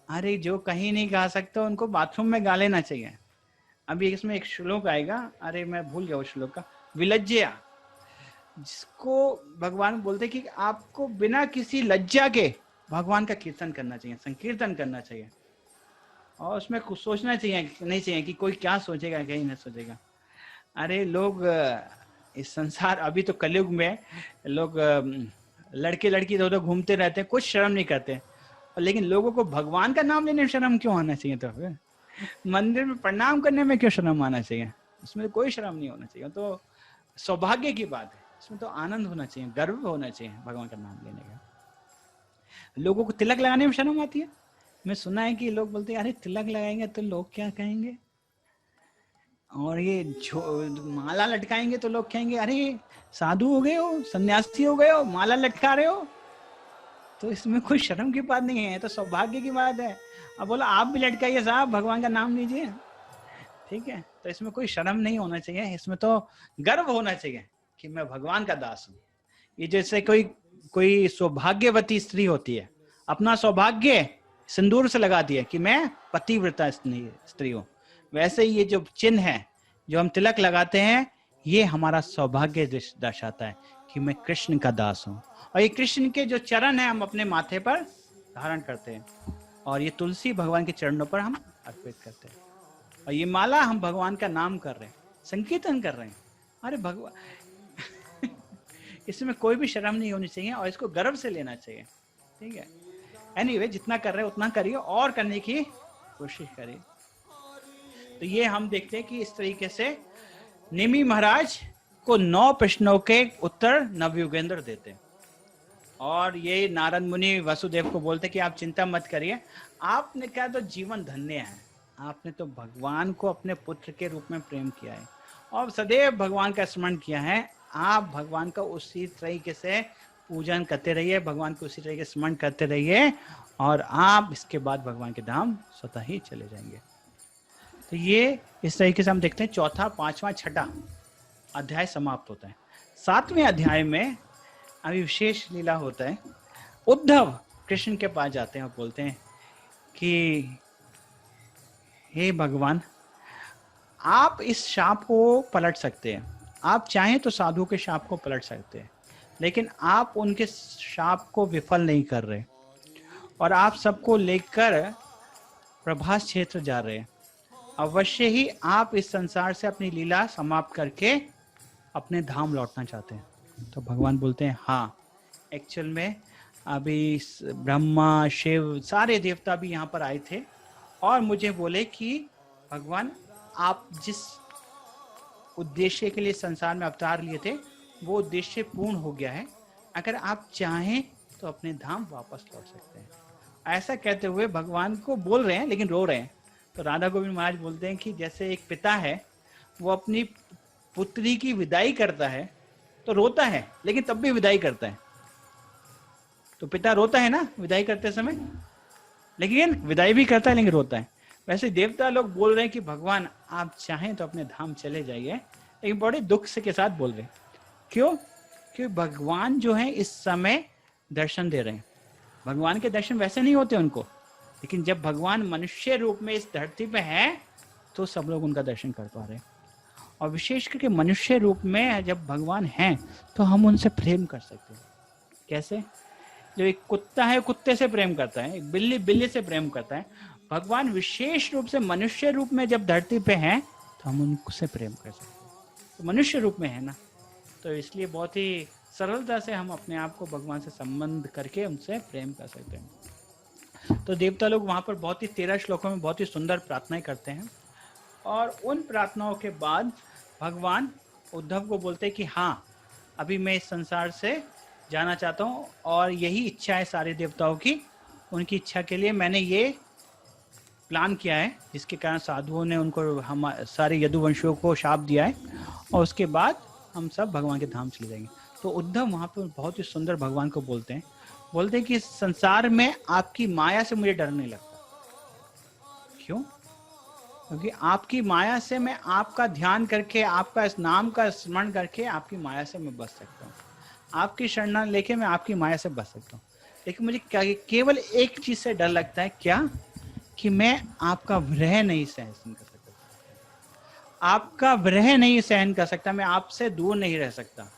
अरे जो कहीं नहीं गा सकते उनको बाथरूम में गा लेना चाहिए। अभी इसमें एक श्लोक आएगा, अरे मैं भूल गया उस श्लोक का, विलज्जया। जिसको भगवान बोलते कि आपको बिना किसी लज्जा के भगवान का कीर्तन करना चाहिए, संकीर्तन करना चाहिए, और उसमें कुछ सोचना चाहिए नहीं चाहिए कि कोई क्या सोचेगा कहीं नहीं सोचेगा। अरे लोग इस संसार, अभी तो कलयुग में लोग लड़के लड़की इधर घूमते रहते हैं, कुछ शर्म नहीं करते, लेकिन लोगों को भगवान का नाम लेने में शर्म क्यों आना चाहिए? तो फिर मंदिर में प्रणाम करने में क्यों शर्म आना चाहिए? उसमें कोई शर्म नहीं होना चाहिए। तो सौभाग्य की बात है, इसमें तो आनंद होना चाहिए, गर्व होना चाहिए भगवान का नाम लेने का। लोगों को तिलक लगाने में शर्म आती है। मैं सुना है कि लोग बोलते हैं अरे तिलक लगाएंगे तो लोग क्या कहेंगे, और ये माला लटकाएंगे तो लोग कहेंगे अरे साधु हो गए हो, सन्यासी हो गए हो, माला लटका रहे हो। तो इसमें कोई शर्म की बात नहीं है, तो सौभाग्य की बात है। अब बोला आप भी लटकाइए साहब, भगवान का नाम लीजिए, ठीक है। तो इसमें कोई शर्म नहीं होना चाहिए, इसमें तो गर्व होना चाहिए कि मैं भगवान का दास हूँ। ये जैसे कोई सौभाग्यवती स्त्री होती है, अपना सौभाग्य सिंदूर से लगाती है कि मैं पतिव्रता स्त्री हूँ, वैसे ही ये जो चिन्ह है जो हम तिलक लगाते हैं, ये हमारा सौभाग्य दर्शाता है कि मैं कृष्ण का दास हूँ। और ये कृष्ण के जो चरण है हम अपने माथे पर धारण करते हैं, और ये तुलसी भगवान के चरणों पर हम अर्पित करते हैं, और ये माला हम भगवान का नाम कर रहे हैं, संकीर्तन कर रहे हैं। अरे भगवान इसमें कोई भी शर्म नहीं होनी चाहिए, और इसको गर्व से लेना चाहिए, ठीक है। एनीवे, जितना कर रहे हैं उतना करिए, और करने की कोशिश करिए। तो ये हम देखते हैं कि इस तरीके से निमि महाराज को 9 प्रश्नों के उत्तर नवयुगेंद्र देते हैं, और ये नारद मुनि वसुदेव को बोलते कि आप चिंता मत करिए, आपने क्या तो जीवन धन्य है, आपने तो भगवान को अपने पुत्र के रूप में प्रेम किया है, और सदैव भगवान का स्मरण किया है। आप भगवान का उसी तरीके से पूजन करते रहिए, भगवान को उसी तरीके से स्मरण करते रहिए, और आप इसके बाद भगवान के धाम स्वतः ही चले जाएंगे। तो ये इस तरीके से हम देखते हैं 4था, 5वां, 6ठा अध्याय समाप्त होता है। 7वें अध्याय में अभी विशेष लीला होता है। उद्धव कृष्ण के पास जाते हैं और बोलते हैं कि हे भगवान, आप इस शाप को पलट सकते हैं, आप चाहें तो साधु के शाप को पलट सकते हैं, लेकिन आप उनके शाप को विफल नहीं कर रहे, और आप सबको लेकर प्रभास क्षेत्र जा रहे हैं। अवश्य ही आप इस संसार से अपनी लीला समाप्त करके अपने धाम लौटना चाहते हैं। तो भगवान बोलते हैं हाँ, एक्चुअल में अभी ब्रह्मा, शिव, सारे देवता भी यहाँ पर आए थे, और मुझे बोले कि भगवान आप जिस उद्देश्य के लिए संसार में अवतार लिए थे वो उद्देश्य पूर्ण हो गया है, अगर आप चाहें तो अपने धाम वापस लौट सकते हैं। ऐसा कहते हुए भगवान को बोल रहे हैं, लेकिन रो रहे हैं। तो राधा गोविंद महाराज बोलते हैं कि जैसे एक पिता है, वो अपनी पुत्री की विदाई करता है तो रोता है, लेकिन तब भी विदाई करता है। तो पिता रोता है ना विदाई करते समय, लेकिन विदाई भी करता है लेकिन रोता है। वैसे देवता लोग बोल रहे हैं कि भगवान आप चाहें तो अपने धाम चले जाइए, लेकिन बड़े दुख से के साथ बोल रहे हैं। क्यों? क्योंकि भगवान जो है इस समय दर्शन दे रहे हैं। भगवान के दर्शन वैसे नहीं होते उनको, लेकिन जब भगवान मनुष्य रूप में इस धरती पे है तो सब लोग उनका दर्शन कर पा रहे हैं। और विशेष करके मनुष्य रूप में जब भगवान हैं तो हम उनसे प्रेम कर सकते हैं। कैसे? जो एक कुत्ता है कुत्ते से प्रेम करता है, एक बिल्ली बिल्ली से प्रेम करता है, भगवान विशेष रूप से मनुष्य रूप में जब धरती पे हैं तो हम उनसे प्रेम कर सकते हैं। तो मनुष्य रूप में है ना, तो इसलिए बहुत ही सरलता से हम अपने आप को भगवान से संबंध करके उनसे प्रेम कर सकते हैं। तो देवता लोग वहाँ पर बहुत ही 13 श्लोकों में बहुत ही सुंदर प्रार्थनाएं करते हैं, और उन प्रार्थनाओं के बाद भगवान उद्धव को बोलते हैं कि हाँ, अभी मैं इस संसार से जाना चाहता हूँ, और यही इच्छा है सारे देवताओं की। उनकी इच्छा के लिए मैंने ये प्लान किया है, जिसके कारण साधुओं ने उनको हम सारे यदुवंशियों को शाप दिया है, और उसके बाद हम सब भगवान के धाम चले जाएंगे। तो उद्धव वहाँ पर बहुत ही सुंदर भगवान को बोलते हैं कि इस संसार में आपकी माया से मुझे डर नहीं लगता। क्यों? क्योंकि आपकी माया से मैं आपका ध्यान करके, आपका इस नाम का स्मरण करके आपकी माया से मैं बच सकता हूँ, आपकी शरणा लेके मैं आपकी माया से बच सकता हूँ। लेकिन मुझे केवल एक चीज से डर लगता है, क्या? कि मैं आपका विरह नहीं सहन कर सकता, आपका विरह नहीं सहन कर सकता, मैं आपसे दूर नहीं रह सकता।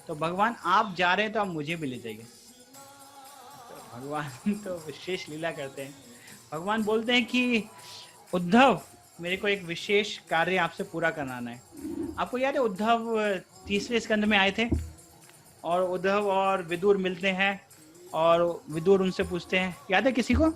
तो भगवान आप जा रहे हैं तो आप मुझे भी ले जाइए। तो भगवान तो विशेष लीला करते हैं। भगवान बोलते हैं कि उद्धव, मेरे को एक विशेष कार्य आपसे पूरा कराना है। आपको याद है उद्धव तीसरे स्कंद में आए थे और उद्धव और विदुर मिलते हैं और विदुर उनसे पूछते हैं, याद है किसी को?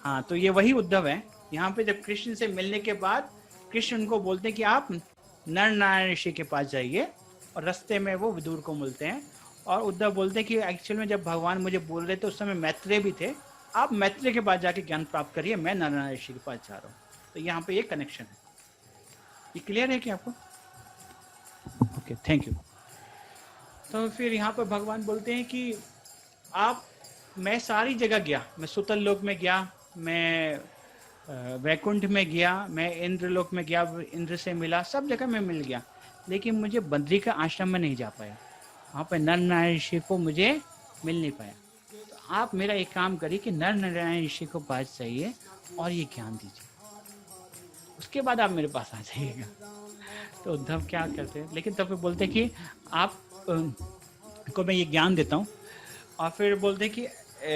हाँ, तो ये वही उद्धव है। यहाँ पे जब कृष्ण से मिलने के बाद कृष्ण उनको बोलते हैं कि आप नर नारायण ऋषि के पास जाइए, और रास्ते में वो विदुर को मिलते हैं और उद्धव बोलते हैं कि एक्चुअल में जब भगवान मुझे बोल रहे थे उस समय मैत्रेय भी थे, आप मैत्रेय के पास जाके ज्ञान प्राप्त करिए, मैं नर नारायण ऋषि के पास जा रहा हूँ। तो यहाँ पे ये कनेक्शन है। ये क्लियर है क्या आपको? Okay, thank you. तो फिर यहाँ पर भगवान बोलते हैं कि मैं सारी जगह गया, मैं सुतल लोक में गया, मैं वैकुंठ में गया, मैं इंद्र लोक में गया, इंद्र से मिला, सब जगह मैं मिल गया, लेकिन मुझे बद्री का आश्रम में नहीं जा पाया, वहाँ पर नर नारायण ऋषि को मुझे मिल नहीं पाया। तो आप मेरा एक काम करिए कि नर नारायण ऋषि को पास जाइए और ये ज्ञान दीजिए, उसके बाद आप मेरे पास आ जाइएगा। तो उद्धव क्या करते हैं, लेकिन तब बोलते हैं कि आप को मैं ये ज्ञान देता हूँ। और फिर बोलते हैं कि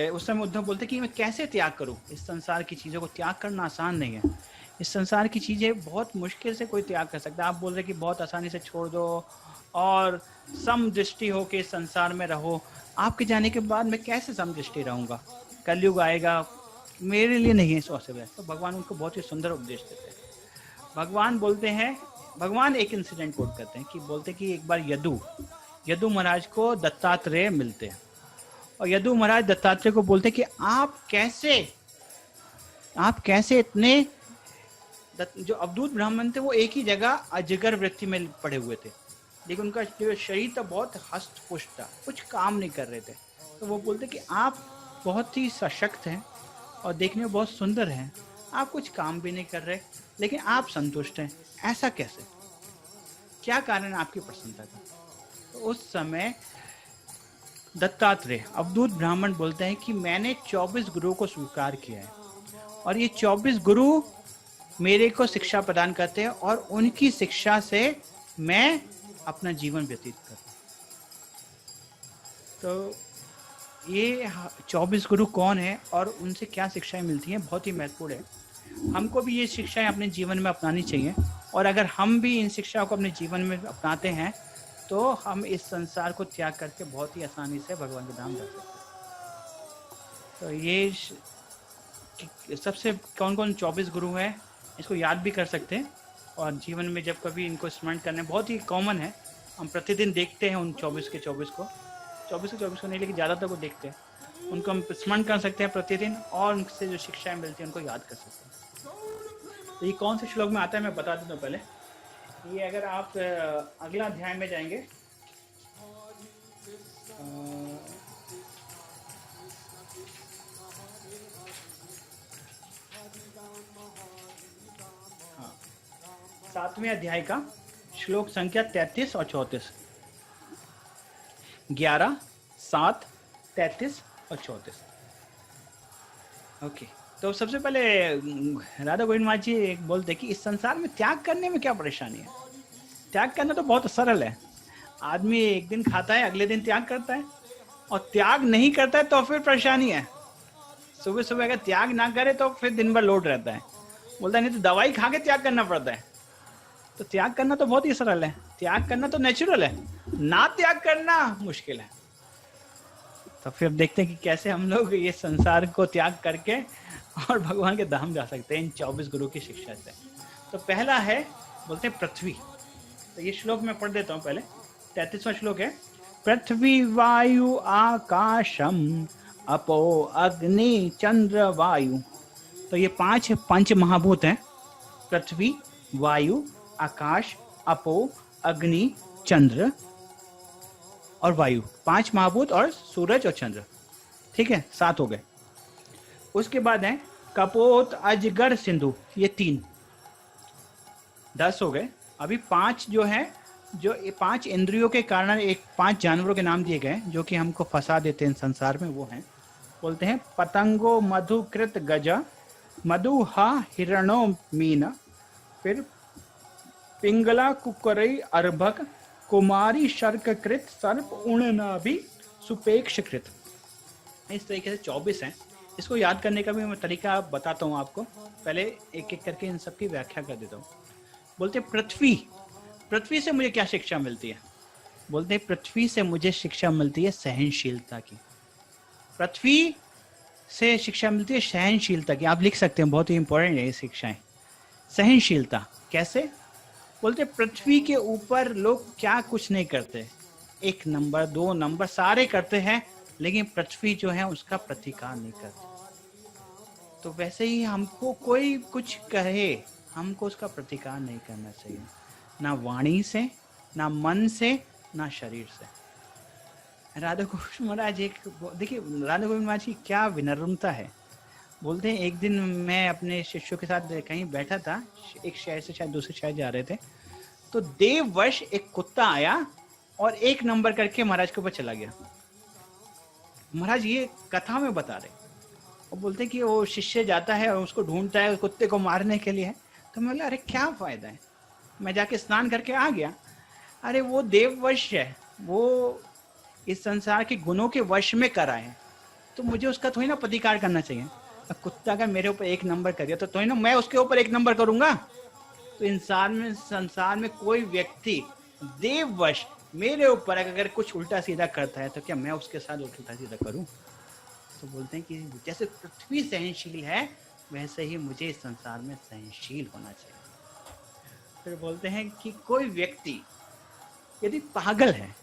उस समय उद्धव बोलते हैं कि मैं कैसे त्याग करूँ, इस संसार की चीज़ों को त्याग करना आसान नहीं है, इस संसार की चीज़ें बहुत मुश्किल से कोई त्याग कर सकता है। आप बोल रहे कि बहुत आसानी से छोड़ दो और समदृष्टि हो के संसार में रहो, आपके जाने के बाद मैं कैसे समदृष्टि रहूँगा, कलयुग आएगा, मेरे लिए नहीं है पॉसिबल। तो भगवान उनको बहुत ही सुंदर उपदेश देते हैं। भगवान बोलते हैं, भगवान एक इंसिडेंट कोट करते हैं कि बोलते कि एक बार यदु महाराज को दत्तात्रेय मिलते हैं और यदु महाराज दत्तात्रेय को बोलते कि आप कैसे इतने जो अवधूत ब्राह्मण थे वो एक ही जगह अजगर वृत्ति में पड़े हुए थे, लेकिन उनका जो शरीर था बहुत हस्त पुष्ट था, कुछ काम नहीं कर रहे थे। तो वो बोलते कि आप बहुत ही सशक्त हैं और देखने में बहुत सुंदर हैं, आप कुछ काम भी नहीं कर रहे लेकिन आप संतुष्ट हैं, ऐसा कैसे, क्या कारण है आपकी प्रसन्नता का? तो उस समय दत्तात्रेय अवधूत ब्राह्मण बोलते हैं कि मैंने 24 गुरुओं को स्वीकार किया है और ये 24 गुरु मेरे को शिक्षा प्रदान करते हैं और उनकी शिक्षा से मैं अपना जीवन व्यतीत करता हूँ। तो ये 24 गुरु कौन है और उनसे क्या शिक्षाएं मिलती हैं, बहुत ही महत्वपूर्ण है। हमको भी ये शिक्षाएं अपने जीवन में अपनानी चाहिए, और अगर हम भी इन शिक्षाओं को अपने जीवन में अपनाते हैं तो हम इस संसार को त्याग करके बहुत ही आसानी से भगवान के धाम जा सकते हैं। तो ये सबसे कौन कौन 24 गुरु हैं इसको याद भी कर सकते हैं, और जीवन में जब कभी इनको स्मरण करने, बहुत ही कॉमन है, हम प्रतिदिन देखते हैं उन 24 के 24 को नहीं, लेकिन ज़्यादातर को देखते हैं, उनको हम स्मरण कर सकते हैं प्रतिदिन और उनसे जो शिक्षाएं मिलती हैं उनको याद कर सकते हैं। तो ये कौन से श्लोक में आता है मैं बता देता हूँ पहले। ये अगर आप अगला अध्याय में जाएंगे, हाँ, 7वें अध्याय का श्लोक संख्या 33 और 34, 11, 7, 33 और 34। ओके, तो सबसे पहले राधा गोविंद माँ जी एक बोलते कि इस संसार में त्याग करने में क्या परेशानी है। त्याग करना तो बहुत सरल है, आदमी एक दिन खाता है अगले दिन त्याग करता है, और त्याग नहीं करता है तो फिर परेशानी है। सुबह सुबह अगर त्याग ना करे तो फिर दिन भर लोड रहता है, बोलता है नहीं तो दवाई खा के त्याग करना पड़ता है। तो त्याग करना तो बहुत ही सरल है, त्याग करना तो नेचुरल है, ना त्याग करना मुश्किल है। तो फिर देखते हैं कि कैसे हम लोग ये संसार को त्याग करके और भगवान के धाम जा सकते हैं इन 24 गुरु की शिक्षा से। तो पहला है, बोलते हैं पृथ्वी। तो ये श्लोक मैं पढ़ देता हूँ पहले। 33वां श्लोक है, पृथ्वी वायु आकाशम अपो अग्नि चंद्र वायु। तो ये 5 पंच महाभूत हैं, पृथ्वी, वायु, आकाश, अपो, अग्नि, चंद्र और वायु, 5 महाभूत और सूरज और चंद्र। ठीक है, 7 हो गए। उसके बाद है कपोत, अजगर, सिंधु, ये 3, 10 हो गए। अभी 5 जो है, जो 5 इंद्रियों के कारण एक 5 जानवरों के नाम दिए गए जो कि हमको फंसा देते हैं संसार में, वो हैं, बोलते हैं पतंगो मधुकृत गजा, मधुहा हिरणो मीना, फिर पिंगला कुकरई अर्भक कुमारी शर्ककृत सर्प उणनाभि सुपेक्षकृत। इस तरीके से 24 हैं। इसको याद करने का भी मैं तरीका बताता हूँ आपको। पहले एक एक करके इन सब की व्याख्या कर देता हूँ। बोलते पृथ्वी, पृथ्वी से मुझे क्या शिक्षा मिलती है? बोलते हैं पृथ्वी से मुझे शिक्षा मिलती है सहनशीलता की। पृथ्वी से शिक्षा मिलती है सहनशीलता की। आप लिख सकते हैं, बहुत ही इंपॉर्टेंट है ये शिक्षाएं। सहनशीलता कैसे? बोलते पृथ्वी के ऊपर लोग क्या कुछ नहीं करते, 1 नंबर 2 नंबर सारे करते हैं, लेकिन पृथ्वी जो है उसका प्रतिकार नहीं करती। तो वैसे ही हमको कोई कुछ कहे, हमको उसका प्रतिकार नहीं करना चाहिए, ना वाणी से, ना मन से, ना शरीर से। राधा गोविंद महाराज एक देखिए, राधा गोविंद महाराज की क्या विनम्रता है। बोलते हैं एक दिन मैं अपने शिष्यों के साथ कहीं बैठा था, एक शहर से शायद दूसरे शहर जा रहे थे, तो देववश एक कुत्ता आया और 1 नंबर करके महाराज के ऊपर चला गया। महाराज ये कथा में बता रहे, और बोलते कि वो शिष्य जाता है और उसको ढूंढता है कुत्ते को मारने के लिए। तो मैं बोला अरे क्या फायदा है, मैं जाके स्नान करके आ गया। अरे वो देववश है, वो इस संसार के गुणों के वश में करा है, तो मुझे उसका थोड़ी ना प्रतिकार करना चाहिए। कुत्ता अगर मेरे ऊपर 1 नंबर कर दिया तो थोड़ी ना मैं उसके ऊपर 1 नंबर करूंगा। तो संसार में कोई व्यक्ति देववश मेरे ऊपर अगर कुछ उल्टा सीधा करता है तो क्या मैं उसके साथ उल्टा सीधा करूं? तो बोलते हैं कि जैसे पृथ्वी सहनशील है, वैसे ही मुझे इस संसार में सहनशील होना चाहिए। फिर बोलते हैं कि कोई व्यक्ति यदि पागल है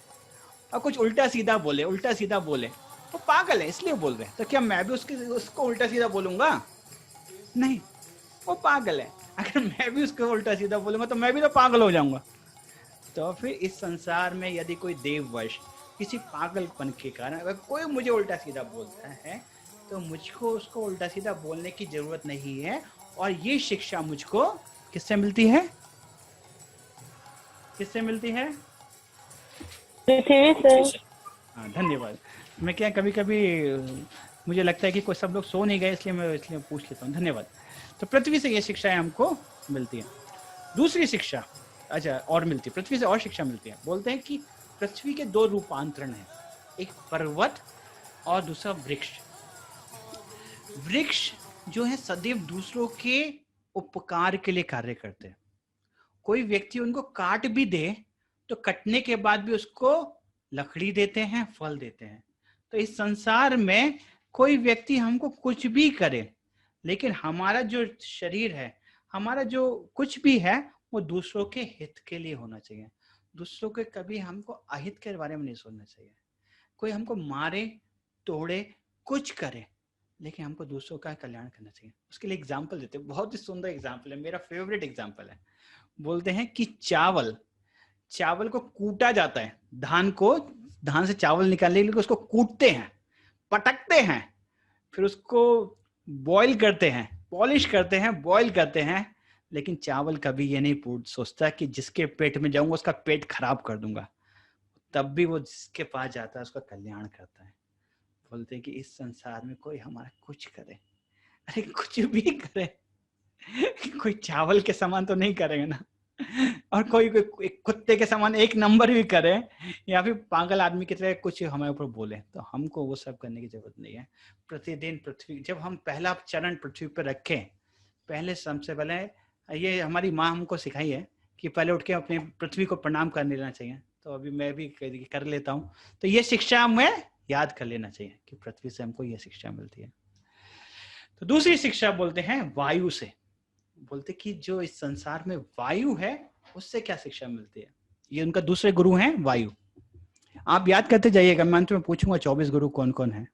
और कुछ उल्टा सीधा बोले वो पागल है इसलिए बोल रहे हैं, तो क्या मैं भी उसको उल्टा सीधा बोलूंगा? नहीं, वो पागल है। अगर मैं भी उसको उल्टा सीधा बोलूंगा तो मैं भी तो पागल हो जाऊंगा। तो फिर इस संसार में यदि कोई देववश किसी पागलपन के कारण अगर कोई मुझे उल्टा सीधा बोलता है, तो मुझको उसको उल्टा सीधा बोलने की जरूरत नहीं है। और ये शिक्षा मुझको किससे मिलती है? किससे मिलती है? पृथ्वी से। हाँ, धन्यवाद। मैं क्या कभी कभी मुझे लगता है कि कोई सब लोग सो नहीं गए, इसलिए पूछ लेता हूँ। धन्यवाद। तो पृथ्वी से ये शिक्षाएं हमको मिलती है। दूसरी शिक्षा और मिलती है, पृथ्वी से और शिक्षा मिलती है। बोलते हैं कि पृथ्वी के 2 रूपांतरण हैं, एक पर्वत और दूसरा वृक्ष। वृक्ष जो है सदैव दूसरों के उपकार के लिए कार्य करते हैं। कोई व्यक्ति उनको काट भी दे तो कटने के बाद भी उसको लकड़ी देते हैं, फल देते हैं। तो इस संसार में कोई व्यक्ति हमको कुछ भी करे, लेकिन हमारा जो शरीर है, हमारा जो कुछ भी है, वो दूसरों के हित के लिए होना चाहिए। दूसरों के कभी हमको अहित के बारे में नहीं सोचना चाहिए। कोई हमको मारे, तोड़े, कुछ करे, लेकिन हमको दूसरों का कल्याण करना चाहिए। उसके लिए एग्जाम्पल देते हैं, बहुत ही सुंदर एग्जाम्पल है, मेरा फेवरेट एग्जाम्पल है। बोलते हैं कि चावल को कूटा जाता है, धान से चावल निकालने के लिए उसको कूटते हैं, पटकते हैं, फिर उसको बॉईल करते हैं, पॉलिश करते हैं, बॉईल करते हैं। लेकिन चावल कभी ये नहीं सोचता कि जिसके पेट में जाऊंगा उसका पेट खराब कर दूंगा। तब भी वो जिसके पास जाता है उसका कल्याण करता है। बोलते हैं कि इस संसार में कोई हमारा कुछ करे, अरे कुछ भी करे, कोई चावल के समान तो नहीं करेगा ना। और कोई कुत्ते के समान 1 नंबर भी करे, या फिर पागल आदमी की तरह कुछ हमारे ऊपर बोले, तो हमको वो सब करने की जरूरत नहीं है। प्रतिदिन पृथ्वी, जब हम पहला चरण पृथ्वी पर रखें, सबसे पहले ये हमारी माँ हमको सिखाई है कि पहले उठ के अपने पृथ्वी को प्रणाम कर लेना चाहिए। तो अभी मैं भी कर लेता हूँ। तो ये शिक्षा हमें याद कर लेना चाहिए कि पृथ्वी से हमको ये शिक्षा मिलती है। तो दूसरी शिक्षा बोलते हैं वायु से। बोलते कि जो इस संसार में वायु है, उससे क्या शिक्षा मिलती है। ये उनका दूसरे गुरु हैं वायु। आप याद करते जाइएगा, मैं अंत में पूछूंगा 24 गुरु कौन कौन है,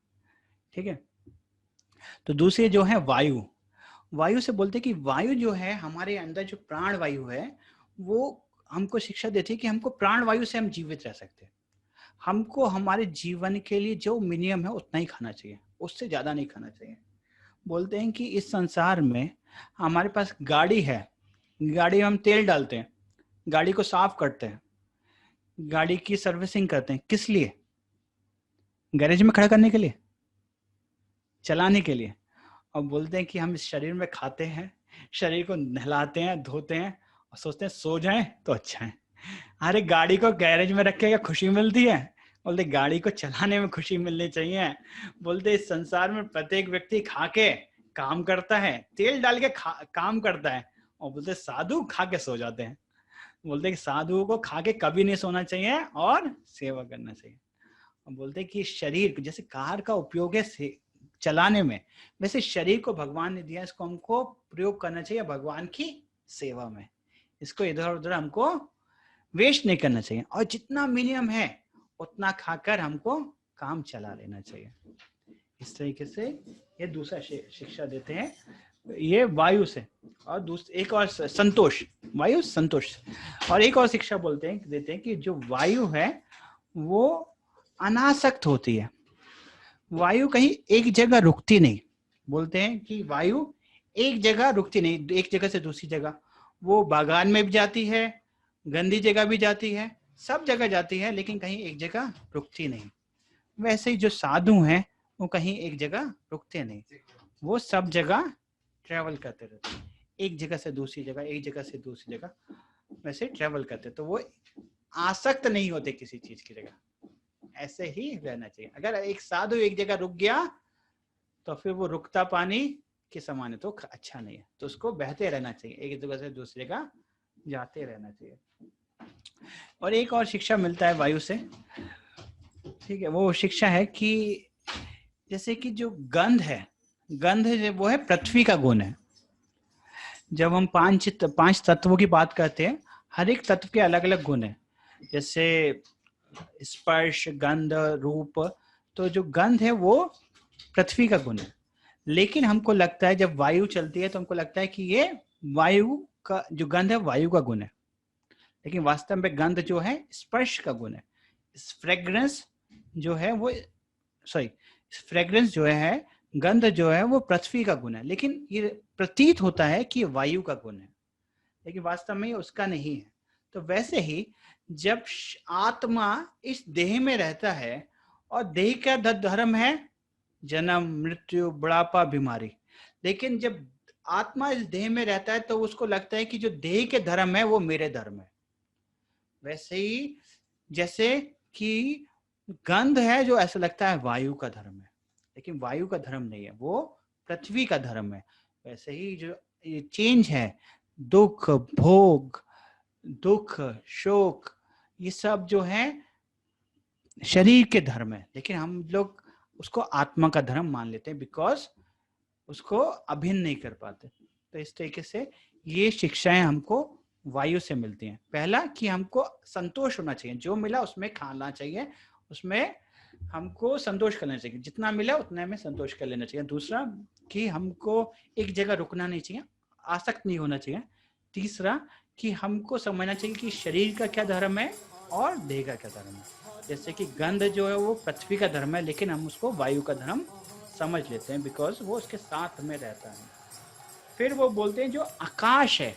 ठीक है। तो दूसरे जो है वायु से बोलते कि वायु जो है हमारे अंदर जो प्राण वायु है, वो हमको शिक्षा देती है कि हमको प्राण वायु से हम जीवित रह सकते हैं। हमको हमारे जीवन के लिए जो मिनिमम है उतना ही खाना चाहिए, उससे ज्यादा नहीं खाना चाहिए। बोलते हैं कि इस संसार में हमारे पास गाड़ी है, गाड़ी में हम तेल डालते हैं, गाड़ी को साफ करते हैं, गाड़ी की सर्विसिंग करते हैं, किस लिए? गैरेज में खड़ा करने के लिए, चलाने के लिए। और बोलते हैं कि हम इस शरीर में खाते हैं, शरीर को नहलाते हैं, धोते हैं और सोचते हैं सो जाएं तो अच्छा है, अरे गाड़ी को गैरेज में रख के क्या खुशी मिलती है? बोलते गाड़ी को चलाने में खुशी मिलनी चाहिए। बोलते इस संसार में प्रत्येक व्यक्ति खा के काम करता है, तेल डाल के काम करता है, और बोलते साधु खा के सो जाते हैं। बोलते कि साधुओं को खा के कभी नहीं सोना चाहिए और सेवा करना चाहिए। और बोलते कि शरीर जैसे कार का उपयोग है चलाने में, वैसे शरीर को भगवान ने दिया, इसको हमको प्रयोग करना चाहिए भगवान की सेवा में। इसको इधर उधर हमको वेस्ट नहीं करना चाहिए, और जितना मिनिमम है उतना खाकर हमको काम चला लेना चाहिए। इस तरीके से ये दूसरा शिक्षा देते हैं, ये वायु से। और एक और संतोष, वायु संतोष। और एक और शिक्षा देते हैं कि जो वायु है वो अनासक्त होती है। वायु कहीं एक जगह रुकती नहीं। बोलते हैं कि वायु एक जगह रुकती नहीं, एक जगह से दूसरी जगह। वो बागान में भी जाती है, गंदी जगह भी जाती है, सब जगह जाती है, लेकिन कहीं एक जगह रुकती नहीं। वैसे ही जो साधु हैं वो कहीं एक जगह रुकते नहीं, वो सब जगह ट्रेवल करते रहते हैं, एक जगह से दूसरी जगह, एक जगह से दूसरी जगह, वैसे ट्रेवल करते। तो वो आसक्त नहीं होते किसी चीज की जगह, ऐसे ही रहना चाहिए। अगर एक साधु एक जगह रुक गया तो फिर वो रुकता पानी के समान है, तो अच्छा नहीं है। तो उसको बहते रहना चाहिए, एक जगह से दूसरी जगह जाते रहना चाहिए। और एक और शिक्षा मिलता है वायु से, ठीक है, वो शिक्षा है कि जैसे कि जो गंध है, गंध वो है पृथ्वी का गुण है। जब हम पांच तत्वों की बात करते हैं, हर एक तत्व के अलग अलग गुण है, जैसे स्पर्श, गंध, रूप। तो जो गंध है वो पृथ्वी का गुण है, लेकिन हमको लगता है जब वायु चलती है तो हमको लगता है कि ये वायु का जो गंध है वायु का गुण है, लेकिन वास्तव में गंध जो है स्पर्श का गुण है। फ्रेग्रेंस जो है वो फ्रेग्रेंस जो है, गंध जो है वो पृथ्वी का गुण है, लेकिन ये प्रतीत होता है कि वायु का गुण है, लेकिन वास्तव में ये उसका नहीं है। तो वैसे ही जब आत्मा इस देह में रहता है, और देह का धर्म है जन्म, मृत्यु, बुढ़ापा, बीमारी, लेकिन जब आत्मा इस देह में रहता है तो उसको लगता है कि जो देह के धर्म है वो मेरे धर्म है। वैसे ही जैसे कि गंध है जो ऐसा लगता है वायु का धर्म है, लेकिन वायु का धर्म नहीं है, वो पृथ्वी का धर्म है। वैसे ही जो ये चेंज है, दुख, भोग, दुख, शोक, ये सब जो है शरीर के धर्म है, लेकिन हम लोग उसको आत्मा का धर्म मान लेते हैं, बिकॉज उसको अभिन्न नहीं कर पाते। तो इस तरीके से ये शिक्षाएं हमको वायु से मिलती हैं। पहला कि हमको संतोष होना चाहिए, जो मिला उसमें खाना चाहिए, उसमें हमको संतोष करना चाहिए, जितना मिला उतने में संतोष कर लेना चाहिए। दूसरा कि हमको एक जगह रुकना नहीं चाहिए, आसक्त नहीं होना चाहिए। तीसरा कि हमको समझना चाहिए कि शरीर का क्या धर्म है और देह का क्या धर्म है। जैसे कि गंध जो है वो पृथ्वी का धर्म है, लेकिन हम उसको वायु का धर्म समझ लेते हैं, बिकॉज वो उसके साथ में रहता है। फिर वो बोलते हैं जो आकाश है,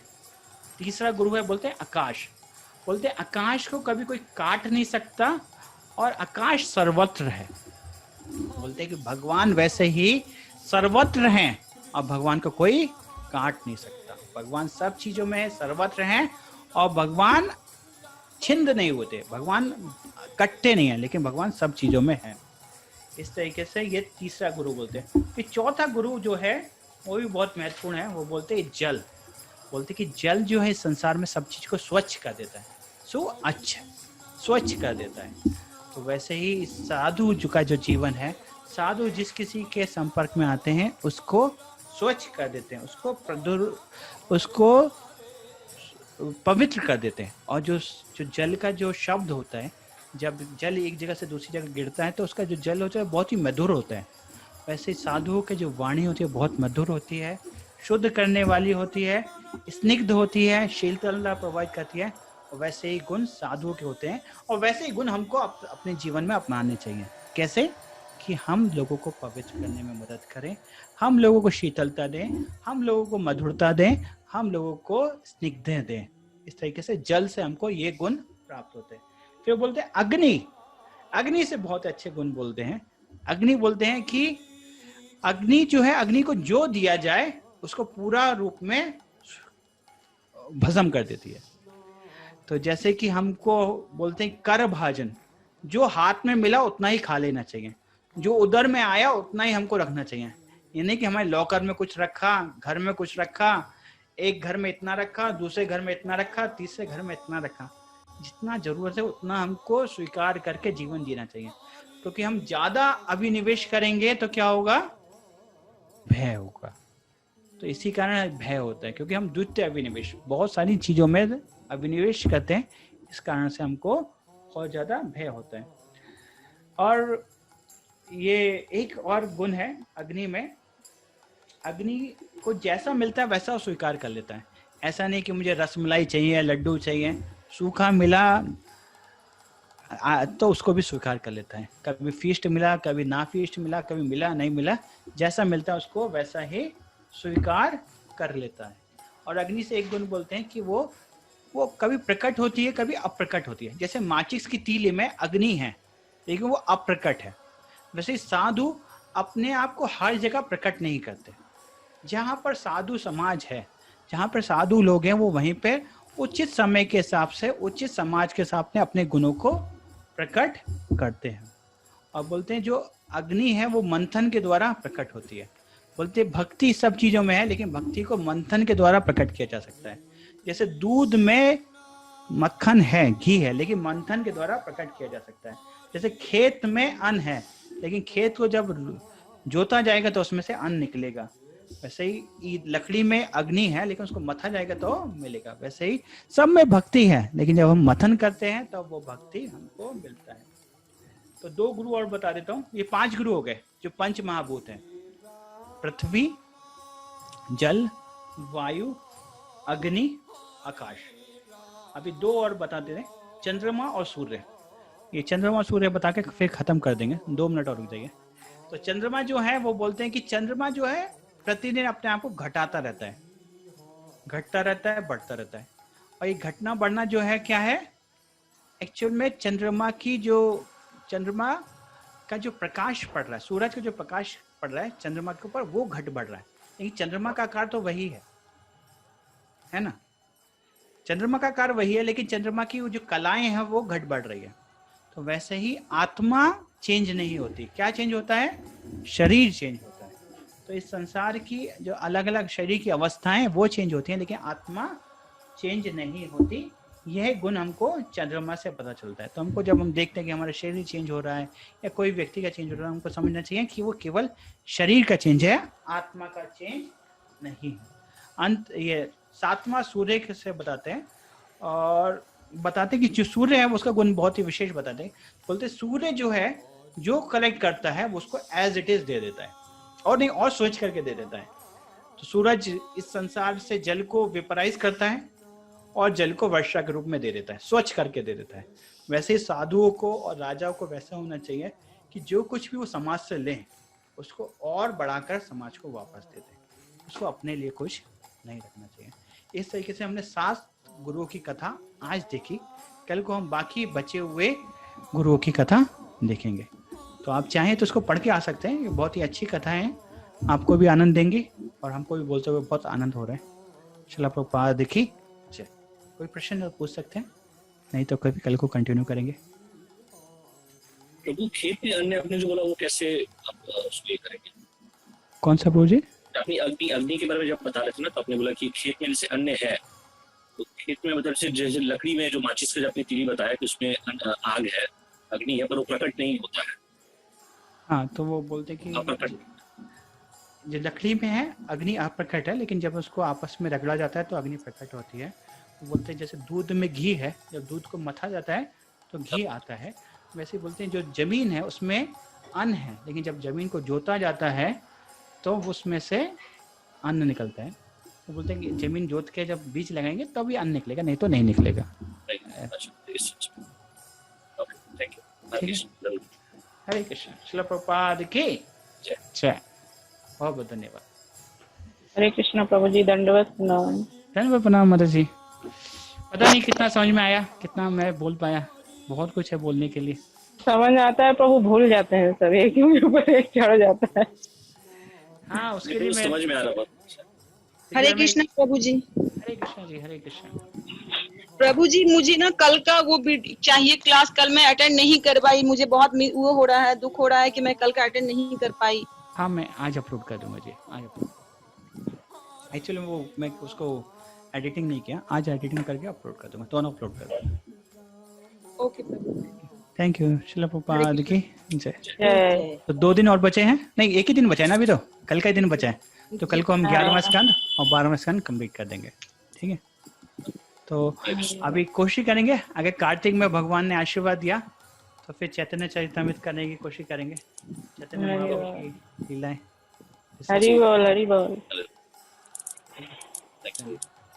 तीसरा गुरु है, बोलते हैं आकाश। बोलते हैं आकाश को कभी कोई काट नहीं सकता, और आकाश सर्वत्र है। बोलते हैं कि भगवान वैसे ही सर्वत्र हैं, और भगवान को कोई काट नहीं सकता। भगवान सब चीजों में सर्वत्र हैं, और भगवान छिंद नहीं होते, भगवान कटते नहीं है, लेकिन भगवान सब चीजों में है। इस तरीके से ये तीसरा गुरु बोलते हैं। फिर चौथा गुरु जो है वो भी बहुत महत्वपूर्ण है, वो बोलते हैं जल। बोलते कि जल जो है इस संसार में सब चीज को स्वच्छ कर देता है, स्वच्छ कर देता है। तो वैसे ही साधु का जो जीवन है, साधु जिस किसी के संपर्क में आते हैं उसको स्वच्छ कर देते हैं, उसको पवित्र कर देते हैं। और जो जल का जो शब्द होता है, जब जल एक जगह से दूसरी जगह गिरता है तो उसका जो जल होता है बहुत ही मधुर होता है। वैसे साधुओं के जो वाणी होती है बहुत मधुर होती है, शुद्ध करने वाली होती है, स्निग्ध होती है, शीतलता प्रोवाइड करती है। और वैसे ही गुण साधुओं के होते हैं, और वैसे ही गुण हमको अपने जीवन में अपनाने चाहिए। कैसे? कि हम लोगों को पवित्र करने में मदद करें, हम लोगों को शीतलता दें, हम लोगों को मधुरता दें, हम लोगों को स्निग्धता दें। इस तरीके से जल से हमको ये गुण प्राप्त होते हैं। फिर बोलते हैं अग्नि से बहुत अच्छे गुण बोलते हैं। अग्नि बोलते हैं कि अग्नि जो है, अग्नि को जो दिया जाए उसको पूरा रूप में भस्म कर देती है। तो जैसे कि हमको बोलते हैं कर भाजन, जो हाथ में मिला उतना ही खा लेना चाहिए, जो उधर में आया उतना ही हमको रखना चाहिए। ये नहीं कि हमारे लॉकर में कुछ रखा, घर में कुछ रखा, एक घर में इतना रखा, दूसरे घर में इतना रखा, तीसरे घर में इतना रखा। जितना जरूरत है उतना हमको स्वीकार करके जीवन जीना चाहिए, क्योंकि हम ज्यादा अभिनिवेश करेंगे तो क्या होगा, भय होगा। तो इसी कारण भय होता है, क्योंकि हम द्वितीय अभिनिवेश बहुत सारी चीजों में अभिनिवेश करते हैं, इस कारण से हमको बहुत ज्यादा भय होता है। और ये एक और गुण है अग्नि में, अग्नि को जैसा मिलता है वैसा स्वीकार कर लेता है। ऐसा नहीं कि मुझे रसमलाई चाहिए, लड्डू चाहिए, सूखा मिला तो उसको भी स्वीकार कर लेता है। कभी फीस्ट मिला, कभी ना फीस्ट मिला, कभी मिला नहीं मिला, जैसा मिलता है उसको वैसा ही स्वीकार कर लेता है। और अग्नि से एक गुण बोलते हैं कि वो कभी प्रकट होती है, कभी अप्रकट होती है। जैसे माचिस की तीली में अग्नि है लेकिन वो अप्रकट है, वैसे साधु अपने आप को हर जगह प्रकट नहीं करते। जहाँ पर साधु समाज है, जहाँ पर साधु लोग हैं, वो वहीं पे उचित समय के हिसाब से, उचित समाज के हिसाब से अपने गुणों को प्रकट करते हैं। और बोलते हैं जो अग्नि है वो मंथन के द्वारा प्रकट होती है। बोलते हैं भक्ति सब चीजों में है, लेकिन भक्ति को मंथन के द्वारा प्रकट किया जा सकता है। जैसे दूध में मक्खन है, घी है, लेकिन मंथन के द्वारा प्रकट किया जा सकता है। जैसे खेत में अन्न है, लेकिन खेत को जब जोता जाएगा तो उसमें से अन्न निकलेगा। वैसे ही लकड़ी में अग्नि है, लेकिन उसको मथा जाएगा तो मिलेगा। वैसे ही सब में भक्ति है, लेकिन जब हम मथन करते हैं तब वो भक्ति हमको मिलता है। तो 2 गुरु और बता देता हूँ। ये 5 गुरु हो गए जो पंच महाभूत हैं, पृथ्वी, जल, वायु, अग्नि, आकाश। अभी 2 और बता दे रहे, चंद्रमा और सूर्य। ये चंद्रमा और सूर्य बता के फिर खत्म कर देंगे, 2 मिनट और रुक जाइए। तो चंद्रमा जो है वो बोलते हैं कि चंद्रमा जो है प्रतिदिन अपने आप को घटाता रहता है, घटता रहता है, बढ़ता रहता है। और ये घटना बढ़ना जो है क्या है, एक्चुअल में चंद्रमा का जो प्रकाश पड़ रहा है, सूरज का जो प्रकाश पड़ रहा है चंद्रमा के ऊपर, वो घट बढ़ रहा है। लेकिन चंद्रमा का आकार तो वही है ना, चंद्रमा का आकार वही है, लेकिन चंद्रमा की जो कलाएं हैं वो घट बढ़ रही है। तो वैसे ही आत्मा चेंज नहीं होती। क्या चेंज होता है, शरीर चेंज होता है। तो इस संसार की जो अलग अलग शरीर की अवस्थाएं वो चेंज होती हैं, लेकिन आत्मा चेंज नहीं होती। यह गुण हमको चंद्रमा से पता चलता है। तो हमको जब हम देखते हैं कि हमारा शरीर चेंज हो रहा है या कोई व्यक्ति का चेंज हो रहा है, हमको समझना चाहिए कि वो केवल शरीर का चेंज है, आत्मा का चेंज नहीं है। अंत ये 7वां सूर्य से बताते हैं, और बताते हैं कि जो सूर्य है उसका गुण बहुत ही विशेष बताते हैं। बोलते सूर्य जो है, जो कलेक्ट करता है वो उसको एज इट इज दे देता है, और नहीं और स्विच करके दे देता है। तो सूरज इस संसार से जल को वेपराइज करता है और जल को वर्षा के रूप में दे देता है, स्वच्छ करके दे देता है। वैसे ही साधुओं को और राजाओं को वैसा होना चाहिए कि जो कुछ भी वो समाज से लें उसको और बढ़ाकर समाज को वापस दे दें, उसको अपने लिए कुछ नहीं रखना चाहिए। इस तरीके से हमने 7 गुरुओं की कथा आज देखी। कल को हम बाकी बचे हुए गुरुओं की कथा देखेंगे। तो आप चाहें तो उसको पढ़ के आ सकते हैं, ये बहुत ही अच्छी कथा है, आपको भी आनंद देंगी और हमको भी बोलते हुए बहुत आनंद हो रहा है। चलो आप लोग देखी, कोई प्रश्न पूछ सकते हैं, नहीं तो कभी कल को कंटिन्यू करेंगे। प्रभु खेत में अन्य आपने जो बोला वो कैसे आप उसको ये करेंगे? कौन सा प्रभु जी? अपनी अग्नि के बारे में जब बता रहे थे ना, तो आपने बोला कि खेत में जैसे अन्य है, तो खेत में मतलब जैसे लकड़ी में जो माचिस का आपने तीली बताया कि उसमें आग है, अग्नि है, पर वो प्रकट नहीं होता है। हाँ, तो वो बोलते कि जो लकड़ी में है अग्नि अप्रकट है, लेकिन जब उसको आपस में रगड़ा जाता है तो अग्नि प्रकट होती है। तो बोलते हैं जैसे दूध में घी है, जब दूध को मथा जाता है तो घी आता है। वैसे बोलते हैं जो जमीन है उसमें अन्न है, लेकिन जब जमीन को जोता जाता है तो उसमें से अन्न निकलता है। तो बोलते हैं कि जमीन जोत के जब बीज लगाएंगे तब भी अन्न निकलेगा, नहीं तो नहीं निकलेगा। हरे कृष्ण। श्रील प्रभुपाद की जय। बहुत बहुत धन्यवाद। हरे कृष्ण प्रभु जी, दंडवत प्रणाम। धन्यवाद, प्रणाम माता जी। पता नहीं कितना समझ में आया, कितना मैं बोल पाया, बहुत कुछ है बोलने के लिए। समझ आता है प्रभु, भूल जाते हैं सब, एक के ऊपर एक चढ़ जाता है। हाँ, उसके लिए मैं समझ में आ रहा है। हरे कृष्ण प्रभु जी। हरे कृष्ण जी, हरे कृष्ण। प्रभु जी मुझे ना कल का वो चाहिए क्लास, कल मैं अटेंड नहीं कर पाई, मुझे बहुत वो हो रहा है, दुख हो रहा है कि मैं कल का अटेंड नहीं कर पाई। हाँ मैं आज अपलोड कर दूंगा जी, आज अपलोड। एक्चुअली वो मैं उसको एडिटिंग नहीं किया, आज एडिटिंग करके अपलोड कर दूंगा, दोनों अपलोड कर दूंगा। Okay Prabhu. Thank you. शिला प्रभुपाद की जय। जय। तो 2 दिन और बचे हैं, नहीं एक ही दिन बचा है ना अभी, तो कल का ही दिन बचा है, तो कल को हम 11वां स्कंद और 12वां स्कंद कंप्लीट कर देंगे, ठीक है। तो अभी कोशिश करेंगे, अगर कार्तिक में भगवान ने आशीर्वाद दिया तो फिर चैतन्य चरितमृत करने की कोशिश करेंगे, चैतन्य महाप्रभु की लीलाएं। हरि बोल हरि बोल।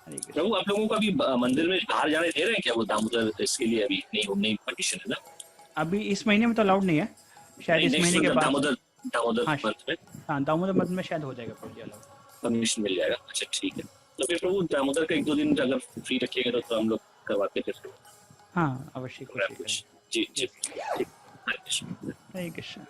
प्रभु आप लोगों को अभी मंदिर में बाहर जाने दे रहे हैं क्या, वो दामोदर इसके लिए अभी नहीं परमिशन है ना? अभी इस महीने में तो अलाउड नहीं है, शायद इस महीने के बाद दामोदर हाँ मंथ में, हाँ दामोदर मंथ में शायद हो जाएगा प्रभु अलाउड, परमिशन मिल जाएगा। अच्छा ठीक है, तो फिर प्रभु दामोदर का 1-2 दिन अगर फ्री रखिएगा तो हम लोग करवाते थे। हाँ अवश्य कोशिश करेंगे। जी जी। हरे कृष्ण। हरे कृष्ण।